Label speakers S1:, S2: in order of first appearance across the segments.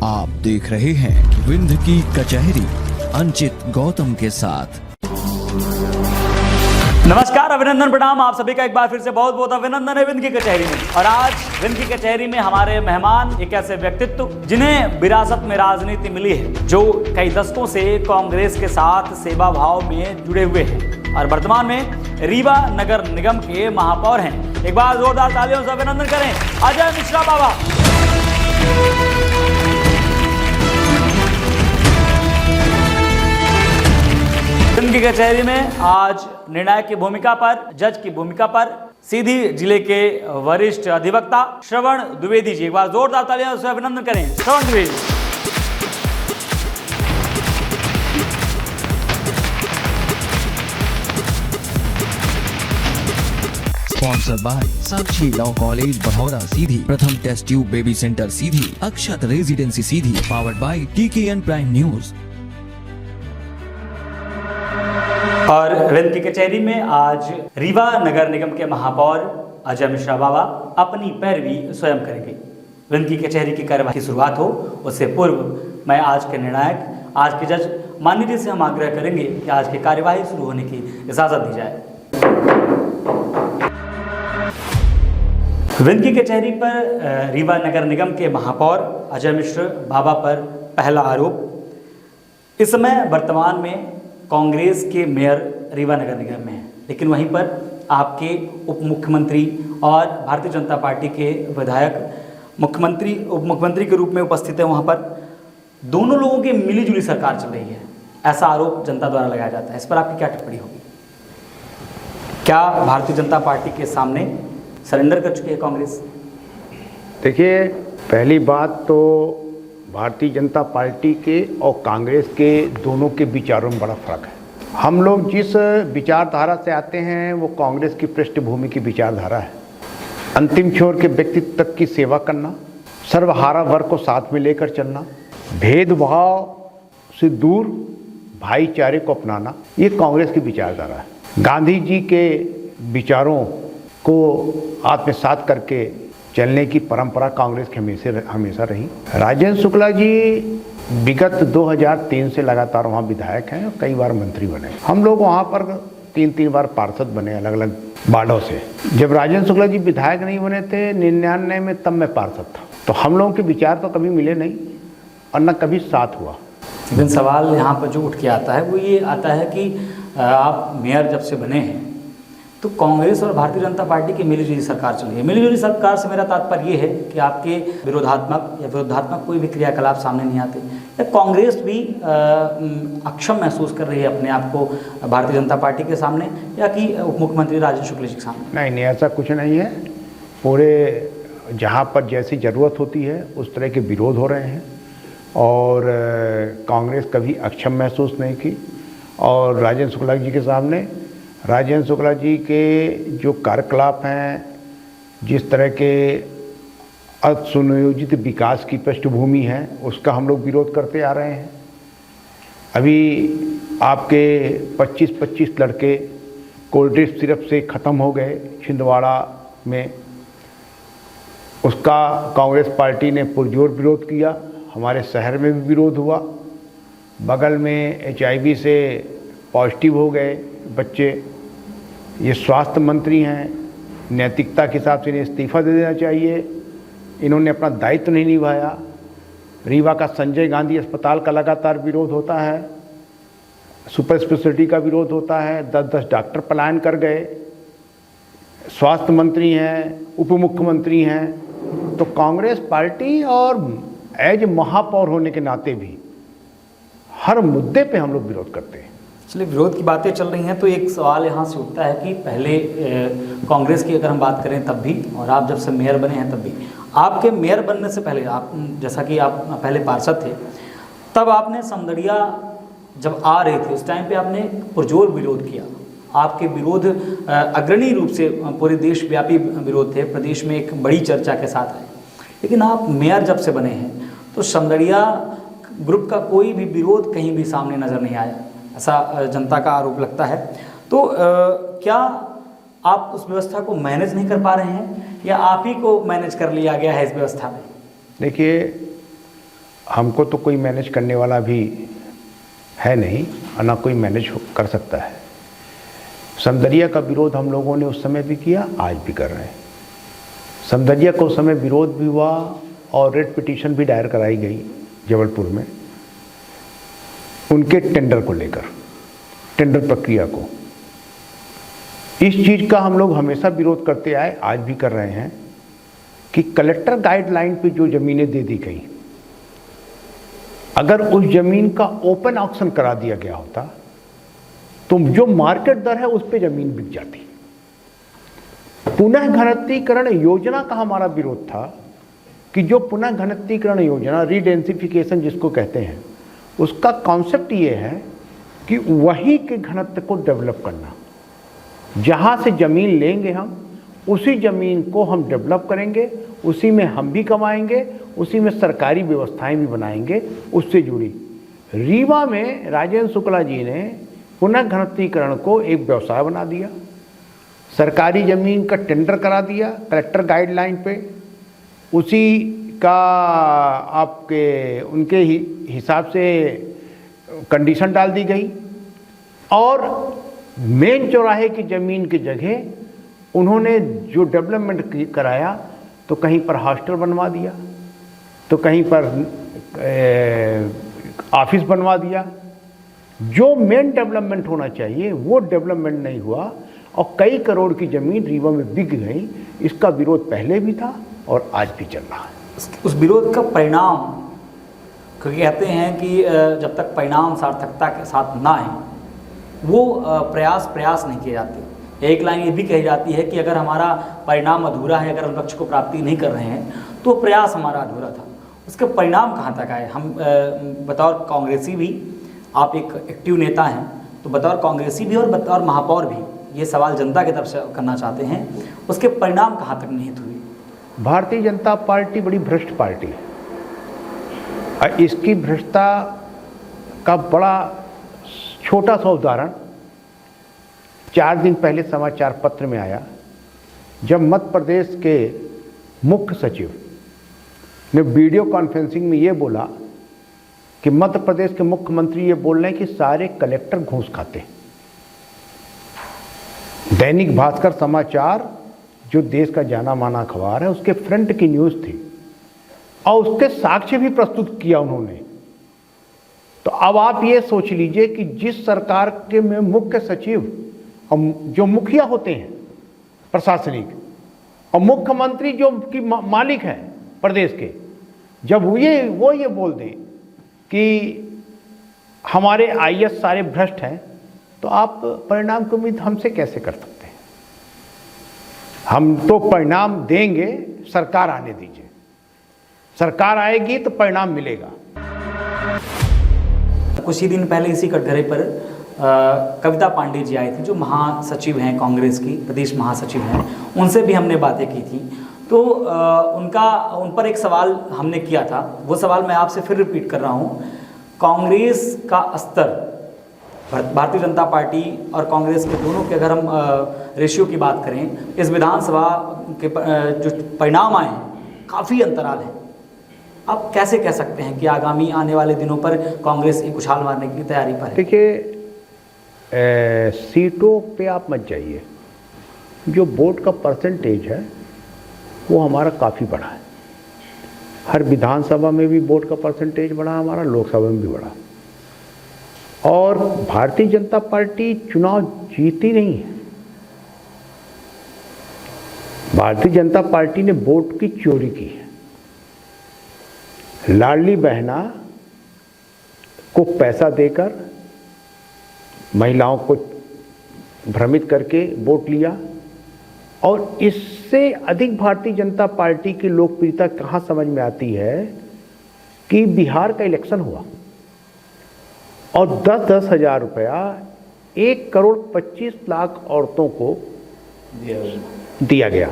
S1: आप देख रहे हैं विंध्य की कचहरी अंचित गौतम के साथ।
S2: नमस्कार, अभिनंदन, प्रणाम आप सभी का एक बार फिर से बहुत बहुत अभिनंदन है विंध्य की कचहरी में। और आज विंध्य की कचहरी में हमारे मेहमान एक ऐसे व्यक्तित्व जिन्हें विरासत में राजनीति मिली है, जो कई दशकों से कांग्रेस के साथ सेवा भाव में जुड़े हुए हैं और वर्तमान में रीवा नगर निगम के महापौर हैं। एक बार जोरदार तालियों से अभिनंदन करें अजय मिश्रा बाबा। विंध्य की कचहरी में आज निर्णायक की भूमिका पर, जज की भूमिका पर सीधी जिले के वरिष्ठ अधिवक्ता श्रवण द्विवेदी जी। एक बार जोरदार तालियों से अभिनंदन करें Shravan Dwivedi.
S1: Sponsor by Sakshi law college Baroda Sidhi, Pratham test tube baby centre Sidhi, Akshat residency Sidhi, powered by TKN prime news.
S2: और विंध्य की कचहरी में आज रीवा नगर निगम के महापौर अजय मिश्रा बाबा अपनी पैरवी स्वयं करेंगे। विंध्य की कचहरी की कार्यवाही की शुरुआत हो उससे पूर्व मैं आज के निर्णायक, आज के जज माननीय जी से हम आग्रह करेंगे कि आज की कार्यवाही शुरू होने की इजाजत दी जाए। विंध्य की कचहरी पर रीवा नगर निगम के महापौर अजय मिश्र बाबा पर पहला आरोप। इस समय वर्तमान में कांग्रेस के मेयर रीवा नगर निगम में हैं, लेकिन वहीं पर आपके उप मुख्यमंत्री और भारतीय जनता पार्टी के विधायक मुख्यमंत्री उप मुख्यमंत्री के रूप में उपस्थित हैं। वहाँ पर दोनों लोगों की मिलीजुली सरकार चल रही है, ऐसा आरोप जनता द्वारा लगाया जाता है। इस पर आपकी क्या टिप्पणी होगी? क्या भारतीय जनता पार्टी के सामने सरेंडर कर चुकी है कांग्रेस?
S3: देखिए, पहली बात तो भारतीय जनता पार्टी के और कांग्रेस के दोनों के विचारों में बड़ा फर्क है। हम लोग जिस विचारधारा से आते हैं वो कांग्रेस की पृष्ठभूमि की विचारधारा है। अंतिम छोर के व्यक्तित्व तक की सेवा करना, सर्वहारा वर्ग को साथ में लेकर चलना, भेदभाव से दूर भाईचारे को अपनाना, ये कांग्रेस की विचारधारा है। गांधी जी के विचारों को आत्मसात करके चलने की परंपरा कांग्रेस की हमेशा रही। राजेंद्र शुक्ला जी विगत 2003 से लगातार वहाँ विधायक हैं और कई बार मंत्री बने। हम लोग वहाँ पर 3 बार पार्षद बने अलग अलग वार्डों से। जब राजेंद्र शुक्ला जी विधायक नहीं बने थे 99 में, तब मैं पार्षद था। तो हम लोगों के विचार तो कभी मिले नहीं और न कभी साथ हुआ।
S2: लेकिन सवाल यहाँ पर जो उठ के आता है वो ये आता है कि आप मेयर जब से बने हैं तो कांग्रेस और भारतीय जनता पार्टी की मिलीजुली सरकार चल रही है। मिलीजुली सरकार से मेरा तात्पर्य ये है कि आपके विरोधात्मक कोई भी क्रियाकलाप सामने नहीं आते, या कांग्रेस भी अक्षम महसूस कर रही है अपने आप को भारतीय जनता पार्टी के सामने, या कि उप मुख्यमंत्री राजेंद्र शुक्ला जी के सामने?
S3: नहीं, ऐसा कुछ नहीं है। पूरे जहाँ पर जैसी ज़रूरत होती है उस तरह के विरोध हो रहे हैं और कांग्रेस कभी अक्षम महसूस नहीं की। और राजेंद्र शुक्ला जी के सामने राजेंद्र शुक्ला जी के जो कार्यकलाप हैं, जिस तरह के सुनियोजित विकास की पृष्ठभूमि है, उसका हम लोग विरोध करते आ रहे हैं। अभी आपके 25 लड़के कोल्ड ड्रिंक सिरप से ख़त्म हो गए छिंदवाड़ा में, उसका कांग्रेस पार्टी ने पुरजोर विरोध किया। हमारे शहर में भी विरोध हुआ। बगल में HIV से पॉजिटिव हो गए बच्चे। ये स्वास्थ्य मंत्री हैं, नैतिकता के हिसाब से इन्हें इस्तीफा दे देना चाहिए। इन्होंने अपना दायित्व नहीं निभाया। रीवा का संजय गांधी अस्पताल का लगातार विरोध होता है, सुपर स्पेशलिटी का विरोध होता है, 10 डॉक्टर पलायन कर गए। स्वास्थ्य मंत्री हैं, उप मुख्यमंत्री हैं, तो कांग्रेस पार्टी और एज महापौर होने के नाते भी हर मुद्दे पे हम लोग विरोध करते हैं।
S2: चलिए, विरोध की बातें चल रही हैं तो एक सवाल यहाँ से उठता है कि पहले कांग्रेस की अगर हम बात करें तब भी, और आप जब से मेयर बने हैं तब भी, आपके मेयर बनने से पहले, आप जैसा कि आप पहले पार्षद थे, तब आपने समदड़िया जब आ रहे थे उस टाइम पे आपने पुरजोर विरोध किया। आपके विरोध अग्रणी रूप से पूरे देशव्यापी विरोध थे, प्रदेश में एक बड़ी चर्चा के साथ आए। लेकिन आप मेयर जब से बने हैं तो समदड़िया ग्रुप का कोई भी विरोध कहीं भी सामने नज़र नहीं आया, ऐसा जनता का आरोप लगता है। तो क्या आप उस व्यवस्था को मैनेज नहीं कर पा रहे हैं, या आप ही को मैनेज कर लिया गया है इस व्यवस्था में?
S3: देखिए, हमको तो कोई मैनेज करने वाला भी है नहीं और ना कोई मैनेज कर सकता है। समदरिया का विरोध हम लोगों ने उस समय भी किया, आज भी कर रहे हैं। समदरिया का उस समय विरोध भी हुआ और रेड पिटीशन भी दायर कराई गई जबलपुर में उनके टेंडर को लेकर, टेंडर प्रक्रिया को। इस चीज़ का हम लोग हमेशा विरोध करते आए, आज भी कर रहे हैं कि कलेक्टर गाइडलाइन पे जो ज़मीनें दे दी गई, अगर उस ज़मीन का ओपन ऑक्शन करा दिया गया होता तो जो मार्केट दर है उस पे ज़मीन बिक जाती। पुनः घनत्वीकरण योजना का हमारा विरोध था कि जो पुनः घनत्वीकरण योजना, रीडेंसिफिकेशन जिसको कहते हैं, उसका कॉन्सेप्ट ये है कि वहीं के घनत्व को डेवलप करना। जहाँ से ज़मीन लेंगे हम, उसी ज़मीन को हम डेवलप करेंगे, उसी में हम भी कमाएंगे, उसी में सरकारी व्यवस्थाएं भी बनाएंगे उससे जुड़ी। रीवा में राजेंद्र शुक्ला जी ने पुनः घनत्वीकरण को एक व्यवसाय बना दिया, सरकारी ज़मीन का टेंडर करा दिया कलेक्टर गाइडलाइन पे, उसी का आपके उनके हिसाब से कंडीशन डाल दी गई और मेन चौराहे की ज़मीन की जगह उन्होंने जो डेवलपमेंट कराया तो कहीं पर हॉस्टल बनवा दिया, तो कहीं पर ऑफिस बनवा दिया। जो मेन डेवलपमेंट होना चाहिए वो डेवलपमेंट नहीं हुआ और कई करोड़ की ज़मीन रीवा में बिक गई। इसका विरोध पहले भी था और आज भी चल रहा है।
S2: उस विरोध का परिणाम, क्योंकि कहते हैं कि जब तक परिणाम सार्थकता के साथ ना आए वो प्रयास नहीं किए जाते। एक लाइन ये भी कही जाती है कि अगर हमारा परिणाम अधूरा है, अगर हम लक्ष्य को प्राप्ति नहीं कर रहे हैं तो प्रयास हमारा अधूरा था। उसके परिणाम कहाँ तक आए? हम बतौर कांग्रेसी भी, आप एक एक्टिव नेता हैं, तो बतौर कांग्रेसी भी और बतौर महापौर भी ये सवाल जनता की तरफ से करना चाहते हैं, उसके परिणाम कहाँ तक निहित हुए?
S3: भारतीय जनता पार्टी बड़ी भ्रष्ट पार्टी है। इसकी भ्रष्टता का बड़ा छोटा सा उदाहरण 4 दिन पहले समाचार पत्र में आया, जब मध्य प्रदेश के मुख्य सचिव ने वीडियो कॉन्फ्रेंसिंग में ये बोला कि मध्य प्रदेश के मुख्यमंत्री ये बोल रहे हैं कि सारे कलेक्टर घूस खाते हैं। दैनिक भास्कर समाचार जो देश का जाना माना अखबार है, उसके फ्रंट की न्यूज़ थी और उसके साक्ष्य भी प्रस्तुत किया उन्होंने। तो अब आप ये सोच लीजिए कि जिस सरकार के में मुख्य सचिव और जो मुखिया होते हैं प्रशासनिक और मुख्यमंत्री जो की मालिक है प्रदेश के, जब वो ये बोल दें कि हमारे आईएएस सारे भ्रष्ट हैं, तो आप परिणाम की उम्मीद हमसे कैसे कर सकते हैं? हम तो परिणाम देंगे, सरकार आने दीजिए, सरकार आएगी तो परिणाम मिलेगा।
S2: कुछ ही दिन पहले इसी कटघरे पर कविता पांडे जी आए थे, जो महासचिव हैं कांग्रेस की, प्रदेश महासचिव हैं। उनसे भी हमने बातें की थी, तो उन पर एक सवाल हमने किया था। वो सवाल मैं आपसे फिर रिपीट कर रहा हूँ। कांग्रेस का स्तर, भारतीय जनता पार्टी और कांग्रेस के दोनों के अगर हम रेशियो की बात करें, इस विधानसभा के जो परिणाम आए हैं काफ़ी अंतराल है। आप कैसे कह सकते हैं कि आगामी आने वाले दिनों पर कांग्रेस एक उछाल मारने की तैयारी पर है?
S3: देखिए, सीटों पे आप मत जाइए। जो वोट का परसेंटेज है वो हमारा काफ़ी बड़ा है। हर विधानसभा में भी वोट का परसेंटेज बढ़ा हमारा, लोकसभा में भी बढ़ा। और भारतीय जनता पार्टी चुनाव जीती नहीं है। भारतीय जनता पार्टी ने वोट की चोरी की है। लाडली बहना को पैसा देकर महिलाओं को भ्रमित करके वोट लिया, और इससे अधिक भारतीय जनता पार्टी की लोकप्रियता कहाँ समझ में आती है कि बिहार का इलेक्शन हुआ और 10-10 हज़ार रुपया 1,25,00,000 औरतों को दिया गया।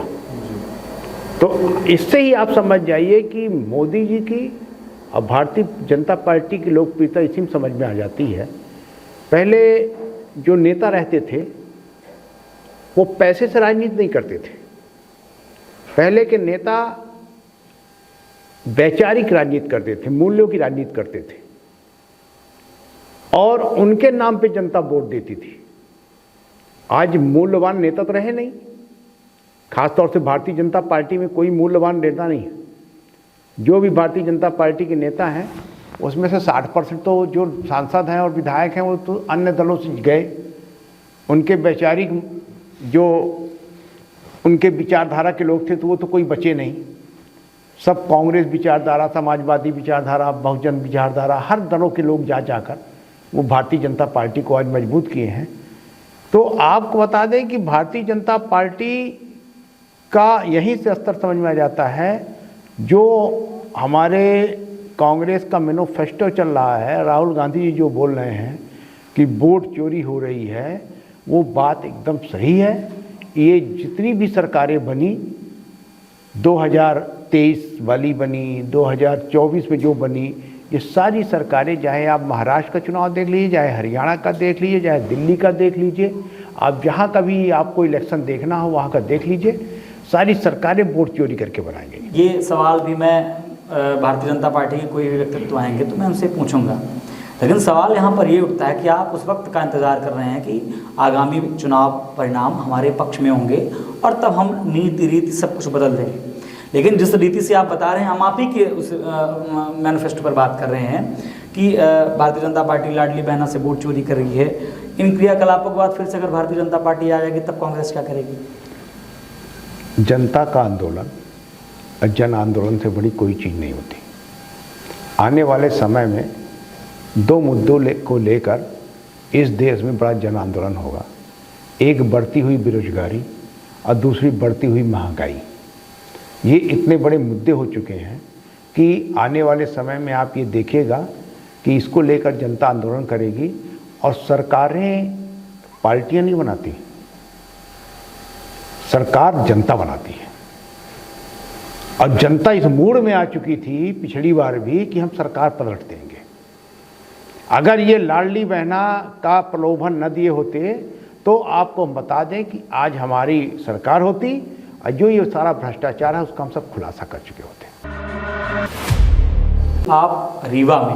S3: तो इससे ही आप समझ जाइए कि मोदी जी की और भारतीय जनता पार्टी की लोकप्रियता इसी में समझ में आ जाती है। पहले जो नेता रहते थे वो पैसे से राजनीति नहीं करते थे। पहले के नेता वैचारिक राजनीति करते थे, मूल्यों की राजनीति करते थे और उनके नाम पे जनता वोट देती थी। आज मूल्यवान नेता तो रहे नहीं, खासतौर से भारतीय जनता पार्टी में कोई मूल्यवान नेता नहीं है। जो भी भारतीय जनता पार्टी के नेता हैं उसमें से 60% तो जो सांसद हैं और विधायक हैं वो तो अन्य दलों से गए। उनके वैचारिक जो उनके विचारधारा के लोग थे तो वो तो कोई बचे नहीं। सब कांग्रेस विचारधारा, समाजवादी विचारधारा, बहुजन विचारधारा, हर दलों के लोग जा जाकर वो भारतीय जनता पार्टी को आज मजबूत किए हैं। तो आपको बता दें कि भारतीय जनता पार्टी का यहीं से स्तर समझ में आ जाता है। जो हमारे कांग्रेस का मैनिफेस्टो चल रहा है, राहुल गांधी जी जो बोल रहे हैं कि वोट चोरी हो रही है, वो बात एकदम सही है। ये जितनी भी सरकारें बनी, 2023 वाली बनी, 2024 में जो बनी, ये सारी सरकारें, चाहे आप महाराष्ट्र का चुनाव देख लीजिए, चाहे हरियाणा का देख लीजिए, चाहे दिल्ली का देख लीजिए, आप जहाँ का भी आपको इलेक्शन देखना हो वहाँ का देख लीजिए, सारी सरकारें वोट चोरी करके बनाएंगे।
S2: ये सवाल भी मैं भारतीय जनता पार्टी के कोई भी व्यक्तित्व आएंगे तो मैं उनसे पूछूंगा, लेकिन सवाल यहाँ पर ये उठता है कि आप उस वक्त का इंतज़ार कर रहे हैं कि आगामी चुनाव परिणाम हमारे पक्ष में होंगे और तब हम नीति रीति सब कुछ बदल देंगे। लेकिन जिस रीति से आप बता रहे हैं, हम आप ही के उस मैनिफेस्टो पर बात कर रहे हैं कि भारतीय जनता पार्टी लाडली बहना से वोट चोरी कर रही है। इन क्रियाकलापों के बाद फिर से अगर भारतीय जनता पार्टी आ जाएगी तब कांग्रेस क्या करेगी?
S3: जनता का आंदोलन, जन आंदोलन से बड़ी कोई चीज़ नहीं होती। आने वाले समय में दो मुद्दों को लेकर इस देश में बड़ा जन आंदोलन होगा। एक बढ़ती हुई बेरोजगारी और दूसरी बढ़ती हुई महंगाई। ये इतने बड़े मुद्दे हो चुके हैं कि आने वाले समय में आप ये देखिएगा कि इसको लेकर जनता आंदोलन करेगी। और सरकारें पार्टियां नहीं बनाती, सरकार जनता बनाती है। और जनता इस मूड में आ चुकी थी पिछली बार भी कि हम सरकार पलट देंगे। अगर ये लाडली बहना का प्रलोभन न दिए होते तो आपको हम बता दें कि आज हमारी सरकार होती और जो ये सारा भ्रष्टाचार है उसका हम सब खुलासा कर चुके होते।
S2: आप रीवा में,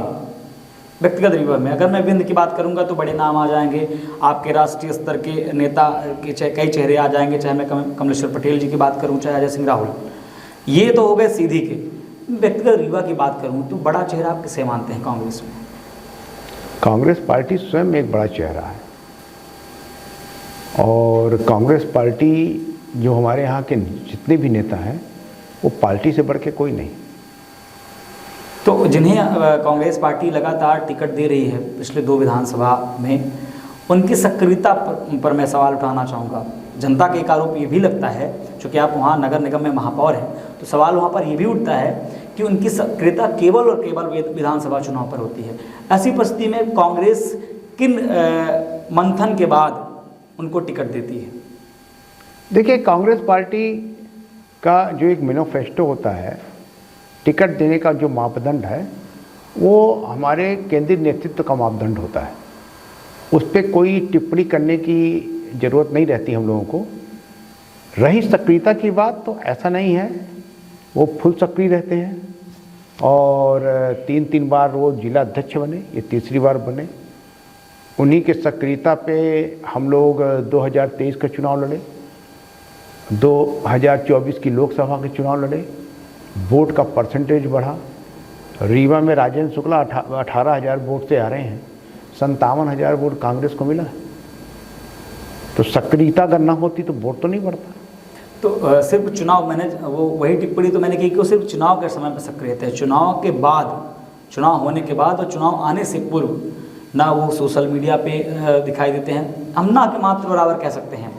S2: व्यक्तिगत रीवा में, अगर मैं विंध्य की बात करूंगा तो बड़े नाम आ जाएंगे, आपके राष्ट्रीय स्तर के नेता के कई चेहरे आ जाएंगे, चाहे मैं कमलेश्वर पटेल जी की बात करूं, चाहे अजय सिंह राहुल। ये तो हो गए सीधी के। व्यक्तिगत रीवा की बात करूं तो बड़ा चेहरा आप किसे मानते हैं कांग्रेस में?
S3: कांग्रेस पार्टी स्वयं एक बड़ा चेहरा है और कांग्रेस पार्टी जो हमारे यहाँ के जितने भी नेता हैं वो पार्टी से बढ़ के कोई नहीं।
S2: तो जिन्हें कांग्रेस पार्टी लगातार टिकट दे रही है पिछले 2 विधानसभा में, उनकी सक्रियता पर मैं सवाल उठाना चाहूँगा। जनता के एक आरोप ये भी लगता है, चूँकि आप वहाँ नगर निगम में महापौर हैं, तो सवाल वहाँ पर ये भी उठता है कि उनकी सक्रियता केवल और केवल विधानसभा चुनाव पर होती है। ऐसी परिस्थिति में कांग्रेस किन मंथन के बाद उनको टिकट देती है?
S3: देखिए, कांग्रेस पार्टी का जो एक मैनिफेस्टो होता है, टिकट देने का जो मापदंड है वो हमारे केंद्रीय नेतृत्व का मापदंड होता है। उस पर कोई टिप्पणी करने की ज़रूरत नहीं रहती हम लोगों को। रही सक्रियता की बात, तो ऐसा नहीं है, वो फुल सक्रिय रहते हैं और 3 बार वो जिला अध्यक्ष बने, ये तीसरी बार बने। उन्हीं के सक्रियता पे हम लोग 2023 का चुनाव लड़े, 2024 की लोकसभा के चुनाव लड़े, वोट का परसेंटेज बढ़ा। रीवा में राजेंद्र शुक्ला 18,000 वोट से आ रहे हैं, 57,000 वोट कांग्रेस को मिला। तो सक्रियता अगर ना होती तो वोट तो नहीं बढ़ता।
S2: तो सिर्फ चुनाव, मैंने वही टिप्पणी तो मैंने की कि वो सिर्फ चुनाव के समय पर सक्रिय थे। चुनाव के बाद, चुनाव होने के बाद और चुनाव आने से पूर्व ना वो सोशल मीडिया पे दिखाई देते हैं, हम ना के मात्र बराबर कह सकते हैं,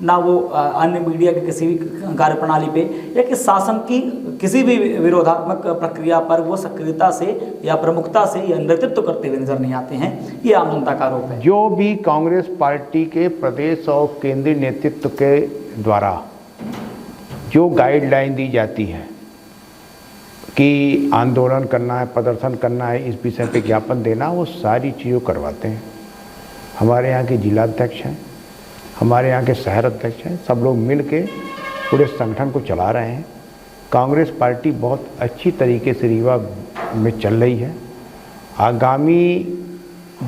S2: ना वो अन्य मीडिया के किसी भी कार्यप्रणाली पे या कि शासन की किसी भी विरोधात्मक प्रक्रिया पर वो सक्रियता से या प्रमुखता से या नेतृत्व करते हुए नजर नहीं आते हैं। ये आम जनता का आरोप है।
S3: जो भी कांग्रेस पार्टी के प्रदेश और केंद्रीय नेतृत्व के द्वारा जो गाइडलाइन दी जाती है कि आंदोलन करना है, प्रदर्शन करना है, इस विषय पे ज्ञापन देना, वो सारी चीज़ें करवाते हैं। हमारे यहाँ के जिलाध्यक्ष हैं, हमारे यहाँ के शहर अध्यक्ष हैं, सब लोग मिल के पूरे संगठन को चला रहे हैं कांग्रेस पार्टी बहुत अच्छी तरीके से रीवा में चल रही है। आगामी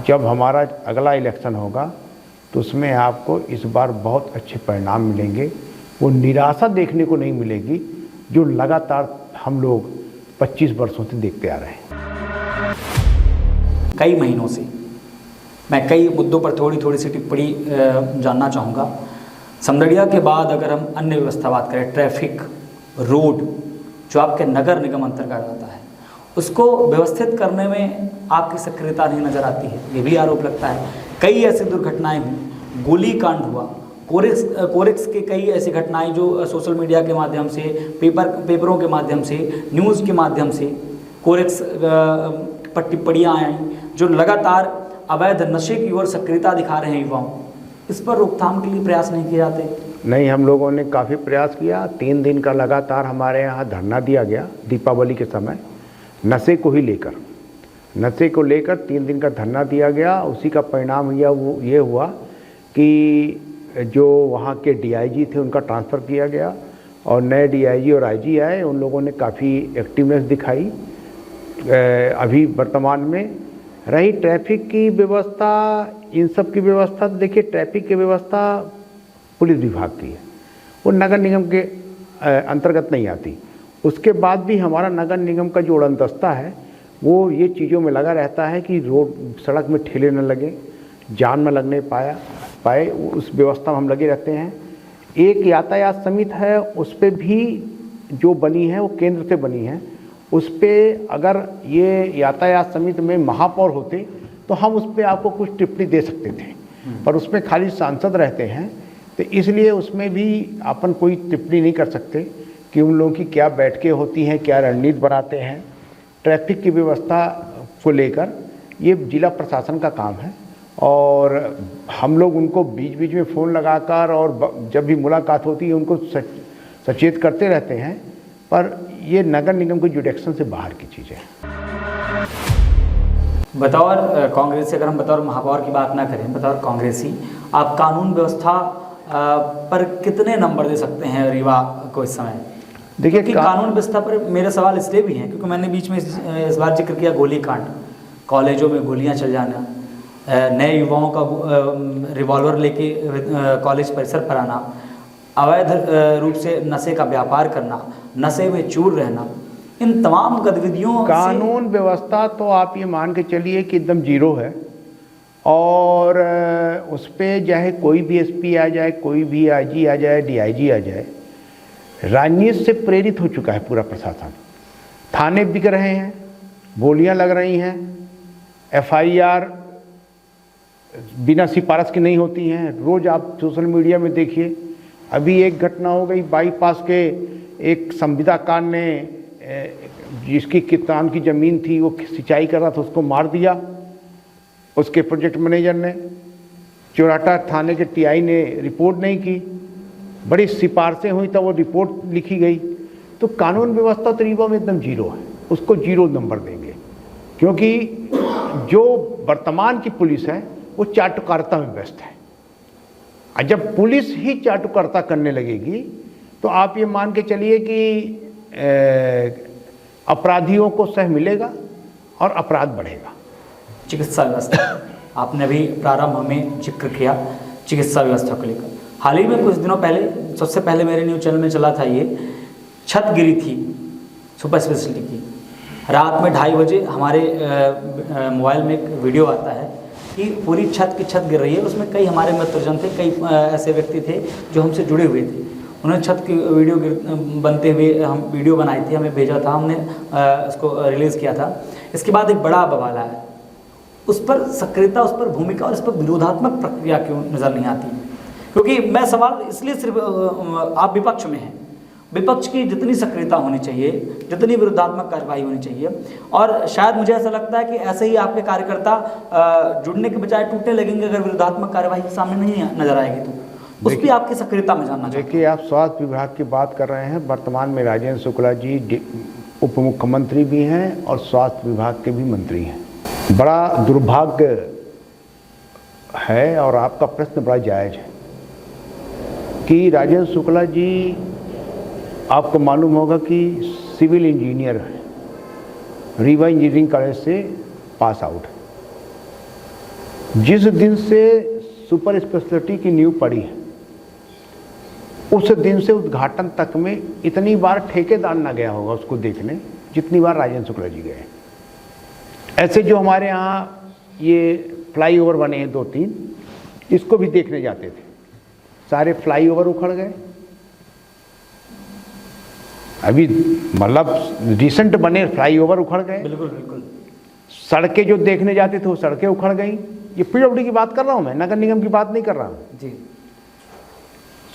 S3: जब हमारा अगला इलेक्शन होगा तो उसमें आपको इस बार बहुत अच्छे परिणाम मिलेंगे। वो निराशा देखने को नहीं मिलेगी जो लगातार हम लोग 25 वर्षों से देखते आ रहे हैं।
S2: कई महीनों से मैं कई मुद्दों पर थोड़ी सी टिप्पणी जानना चाहूँगा। समदड़िया के बाद अगर हम अन्य व्यवस्था बात करें, ट्रैफिक, रोड जो आपके नगर निगम अंतर्गत आता है, उसको व्यवस्थित करने में आपकी सक्रियता नहीं नज़र आती है, ये भी आरोप लगता है। कई ऐसी दुर्घटनाएं हुई, गोली कांड हुआ, कोरेक्स के कई ऐसी घटनाएं जो सोशल मीडिया के माध्यम से, पेपरों के माध्यम से, न्यूज़ के माध्यम से कोरेक्स पर टिप्पणियाँ आई जो लगातार अवैध नशे की ओर सक्रियता दिखा रहे हैं युवाओं। इस पर रोकथाम के लिए प्रयास नहीं किए जाते?
S3: नहीं, हम लोगों ने काफ़ी प्रयास किया। 3 दिन का लगातार हमारे यहाँ धरना दिया गया दीपावली के समय, नशे को ही लेकर। नशे को लेकर 3 दिन का धरना दिया गया। उसी का परिणाम ये हुआ कि जो वहाँ के डीआईजी थे उनका ट्रांसफ़र किया गया और नए डीआईजी और आईजी आए। उन लोगों ने काफ़ी एक्टिवनेस दिखाई। अभी वर्तमान में रही ट्रैफिक की व्यवस्था, इन सब की व्यवस्था, तो देखिए ट्रैफिक की व्यवस्था पुलिस विभाग की है, वो नगर निगम के अंतर्गत नहीं आती। उसके बाद भी हमारा नगर निगम का जो उड़नदस्ता है वो ये चीज़ों में लगा रहता है कि रोड सड़क में ठेले न लगे, जान न लगने पाए, उस व्यवस्था में हम लगे रहते हैं। एक यातायात समिति है, उस पर भी जो बनी है वो केंद्र से बनी है। उस पर अगर ये यातायात समिति में महापौर होते तो हम उस पर आपको कुछ टिप्पणी दे सकते थे, पर उसमें खाली सांसद रहते हैं, तो इसलिए उसमें भी अपन कोई टिप्पणी नहीं कर सकते कि उन लोगों की क्या बैठकें होती हैं, क्या रणनीति बनाते हैं। ट्रैफिक की व्यवस्था को लेकर ये जिला प्रशासन का काम है और हम लोग उनको बीच बीच में फ़ोन लगाकर और जब भी मुलाकात होती है उनको सचेत करते रहते हैं, पर ये नगर निगम के जुडिक्शन से बाहर की चीज़ है।
S2: बतौर कांग्रेस से, अगर हम बतौर महापौर की बात ना करें, बतौर कांग्रेसी आप कानून व्यवस्था पर कितने नंबर दे सकते हैं रीवा को इस समय? देखिए कि कानून व्यवस्था पर मेरे सवाल इसलिए भी हैं क्योंकि मैंने बीच में इस बार जिक्र किया गोली कांड, कॉलेजों में गोलियां चल जाना, नए युवाओं का रिवॉल्वर लेके कॉलेज परिसर पर आना, अवैध रूप से नशे का व्यापार करना, नशे में चूर रहना, इन तमाम गतिविधियों
S3: कानून व्यवस्था तो आप ये मान के चलिए कि एकदम जीरो है और उस पर चाहे कोई भी एसपी आ जाए, कोई भी आईजी आ जाए, डीआईजी आ जाए, राजनीति से प्रेरित हो चुका है पूरा प्रशासन। थाने बिक रहे हैं, गोलियां लग रही हैं, एफआईआर बिना सिफारिश की नहीं होती हैं। रोज़ आप सोशल मीडिया में देखिए, अभी एक घटना हो गई बाईपास के, एक संविदाकार ने जिसकी किसान की ज़मीन थी वो सिंचाई कर रहा था, उसको मार दिया उसके प्रोजेक्ट मैनेजर ने। चौराटा थाने के टीआई ने रिपोर्ट नहीं की, बड़ी सिफारिशें हुई तब वो रिपोर्ट लिखी गई। तो कानून व्यवस्था तो रीवा में एकदम जीरो है, उसको जीरो नंबर देंगे क्योंकि जो वर्तमान की पुलिस है वो चाटुकारिता में व्यस्त है। और जब पुलिस ही चाटुकारिता करने लगेगी तो आप ये मान के चलिए कि अपराधियों को सह मिलेगा और अपराध बढ़ेगा।
S2: चिकित्सा व्यवस्था आपने अभी प्रारंभ में जिक्र किया, चिकित्सा व्यवस्था को लेकर हाल ही में कुछ दिनों पहले, सबसे पहले मेरे न्यूज़ चैनल में चला था, ये छत गिरी थी सुपर स्पेशलिटी की। रात में 2:30 बजे हमारे मोबाइल में एक वीडियो आता है कि पूरी छत की छत गिर रही है। उसमें कई हमारे मित्रजन थे, कई ऐसे व्यक्ति थे जो हमसे जुड़े हुए थे। उन्होंने छत की वीडियो बनते हुए हम वीडियो बनाई थी, हमें भेजा था, हमने उसको रिलीज़ किया था। इसके बाद एक बड़ा बवाल आया, उस पर सक्रियता, उस पर भूमिका और इस पर विरोधात्मक प्रक्रिया क्यों नज़र नहीं आती? क्योंकि मैं सवाल इसलिए सिर्फ आप विपक्ष में हैं, विपक्ष की जितनी सक्रियता होनी चाहिए, जितनी विरोधात्मक कार्रवाई होनी चाहिए, और शायद मुझे ऐसा लगता है कि ऐसे ही आपके कार्यकर्ता जुड़ने के बजाय टूटने लगेंगे अगर विरोधात्मक कार्रवाई सामने नहीं नजर आएगी तो। उस पर आपकी सक्रियता में जानना चाहिए।
S3: देखिए, आप स्वास्थ्य विभाग की बात कर रहे हैं। वर्तमान में राजेंद्र शुक्ला जी उप मुख्यमंत्री भी हैं और स्वास्थ्य विभाग के भी मंत्री हैं। बड़ा दुर्भाग्य है और आपका प्रश्न बड़ा जायज़ है कि राजेंद्र शुक्ला जी आपको मालूम होगा कि सिविल इंजीनियर है, रीवा इंजीनियरिंग कॉलेज से पास आउट है। जिस दिन से सुपर स्पेशलिटी की नींव पड़ी है, उस दिन से उद्घाटन तक में इतनी बार ठेकेदार ना गया होगा उसको देखने जितनी बार राजेंद्र शुक्ला जी गए। ऐसे जो हमारे यहाँ ये फ्लाईओवर बने हैं 2-3, इसको भी देखने जाते थे, सारे फ्लाईओवर उखड़ गए। अभी मतलब रिसेंट बने फ्लाईओवर उखड़ गए।
S2: बिल्कुल बिल्कुल।
S3: सड़कें जो देखने जाते थे वो सड़कें उखड़ गई। ये पीडब्ल्यूडी की बात कर रहा हूँ मैं, नगर निगम की बात नहीं कर रहा हूँ
S2: जी।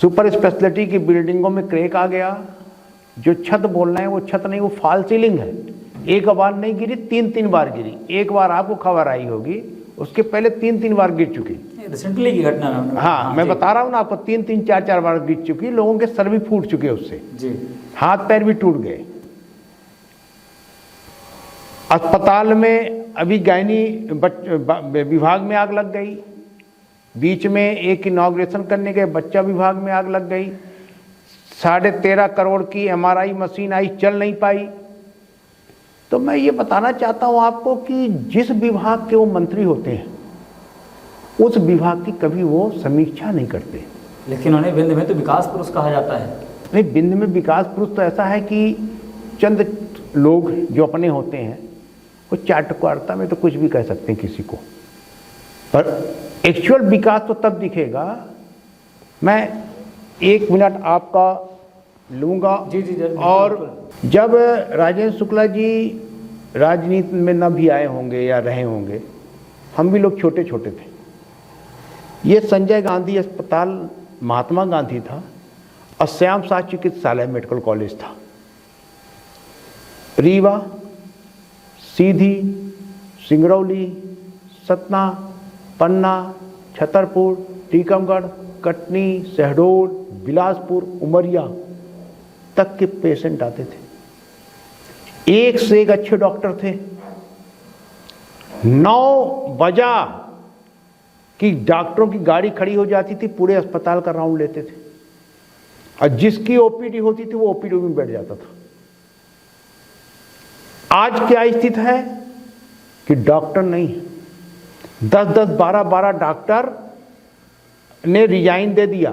S3: सुपर स्पेशलिटी की बिल्डिंगों में क्रैक आ गया। जो छत बोल रहे हैं वो छत नहीं, वो फॉल सीलिंग है। एक बार नहीं गिरी, 3-3 बार गिरी। एक बार आपको खबर आई होगी, उसके पहले 3-3 बार गिर चुकी।
S2: रिसेंटली की घटना है।
S3: हाँ, मैं बता रहा हूँ ना आपको, 3-3, 4-4 बार गिर चुकी। लोगों के सर भी फूट चुके उससे,
S2: जी।
S3: हाथ पैर भी टूट गए। अस्पताल में अभी गायनी विभाग में आग लग गई। बीच में एक इनॉग्रेशन करने गए, बच्चा विभाग में आग लग गई। 13.5 करोड़ की MRI मशीन आई, चल नहीं पाई। तो मैं ये बताना चाहता हूँ आपको कि जिस विभाग के वो मंत्री होते हैं, उस विभाग की कभी वो समीक्षा नहीं करते।
S2: लेकिन उन्हें विंध्य में तो विकास पुरुष कहा जाता है।
S3: नहीं, विंध्य में विकास पुरुष तो ऐसा है कि चंद लोग जो अपने होते हैं वो चाटुकारिता में तो कुछ भी कह सकते हैं किसी को, पर एक्चुअल विकास तो तब दिखेगा। मैं 1 मिनट आपका लूँगा।
S2: जी जी जी।
S3: और जब राजेंद्र शुक्ला जी राजनीति में न भी आए होंगे या रहे होंगे, हम भी लोग छोटे छोटे थे। ये संजय गांधी अस्पताल महात्मा गांधी था और श्याम शाह चिकित्सालय मेडिकल कॉलेज था। रीवा, सीधी, सिंगरौली, सतना, पन्ना, छतरपुर, टीकमगढ़, कटनी, शहडोल, बिलासपुर, उमरिया तक के पेशेंट आते थे। एक से एक अच्छे डॉक्टर थे। 9 बजा कि डॉक्टरों की गाड़ी खड़ी हो जाती थी, पूरे अस्पताल का राउंड लेते थे, और जिसकी ओपीडी होती थी वो ओपीडी में बैठ जाता था। आज क्या स्थिति है कि डॉक्टर नहीं है। 10-10, 12-12 डॉक्टर ने रिजाइन दे दिया।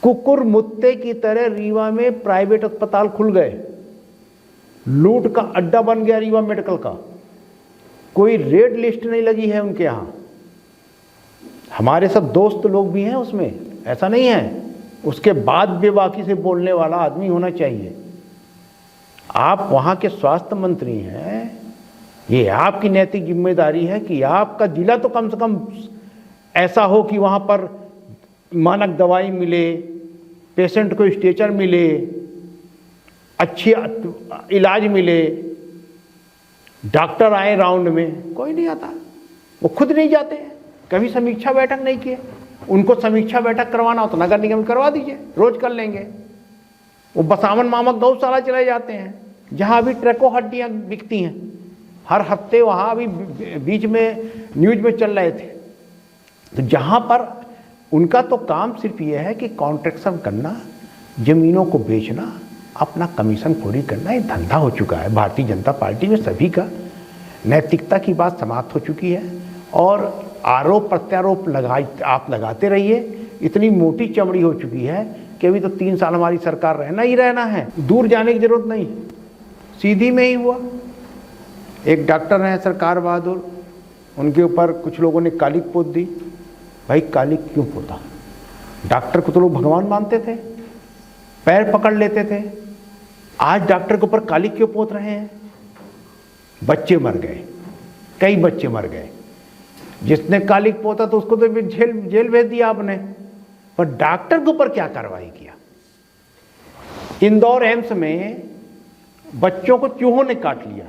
S3: कुकुर मुत्ते की तरह रीवा में प्राइवेट अस्पताल खुल गए। लूट का अड्डा बन गया रीवा मेडिकल का। कोई रेड लिस्ट नहीं लगी है उनके यहां। हमारे सब दोस्त लोग भी हैं उसमें, ऐसा नहीं है। उसके बाद बेबाकी से बोलने वाला आदमी होना चाहिए। आप वहां के स्वास्थ्य मंत्री हैं, ये आपकी नैतिक जिम्मेदारी है कि आपका जिला तो कम से कम ऐसा हो कि वहां पर मानक दवाई मिले, पेशेंट को स्ट्रेचर मिले, अच्छी इलाज मिले, डॉक्टर आए राउंड में। कोई नहीं आता, वो खुद नहीं जाते हैं। कभी समीक्षा बैठक नहीं किए। उनको समीक्षा बैठक करवाना हो तो नगर निगम करवा दीजिए, रोज कर लेंगे। वो बसावन मामक गौशाला चले जाते हैं जहां अभी ट्रको हड्डियां बिकती हैं हर हफ्ते। वहां अभी बीच में न्यूज में चल रहे थे। तो जहां पर उनका तो काम सिर्फ ये है कि कॉन्ट्रैक्शन करना, जमीनों को बेचना, अपना कमीशन खोरी करना, ये धंधा हो चुका है भारतीय जनता पार्टी में सभी का। नैतिकता की बात समाप्त हो चुकी है और आरोप प्रत्यारोप आप लगाते रहिए। इतनी मोटी चमड़ी हो चुकी है कि अभी तो 3 साल हमारी सरकार रहना ही रहना है, दूर जाने की जरूरत नहीं। सीधी में ही हुआ। एक डॉक्टर हैं सरकार बहादुर, उनके ऊपर कुछ लोगों ने कालिक पोत दी। भाई कालिक क्यों पोता? डॉक्टर को तो लोग भगवान मानते थे, पैर पकड़ लेते थे। आज डॉक्टर के ऊपर कालिक क्यों पोत रहे हैं? बच्चे मर गए, कई बच्चे मर गए। जिसने कालिक पोता तो उसको तो जेल भेज दिया आपने, पर डॉक्टर के ऊपर क्या कार्रवाई किया? इंदौर एम्स में बच्चों को चूहों ने काट लिया,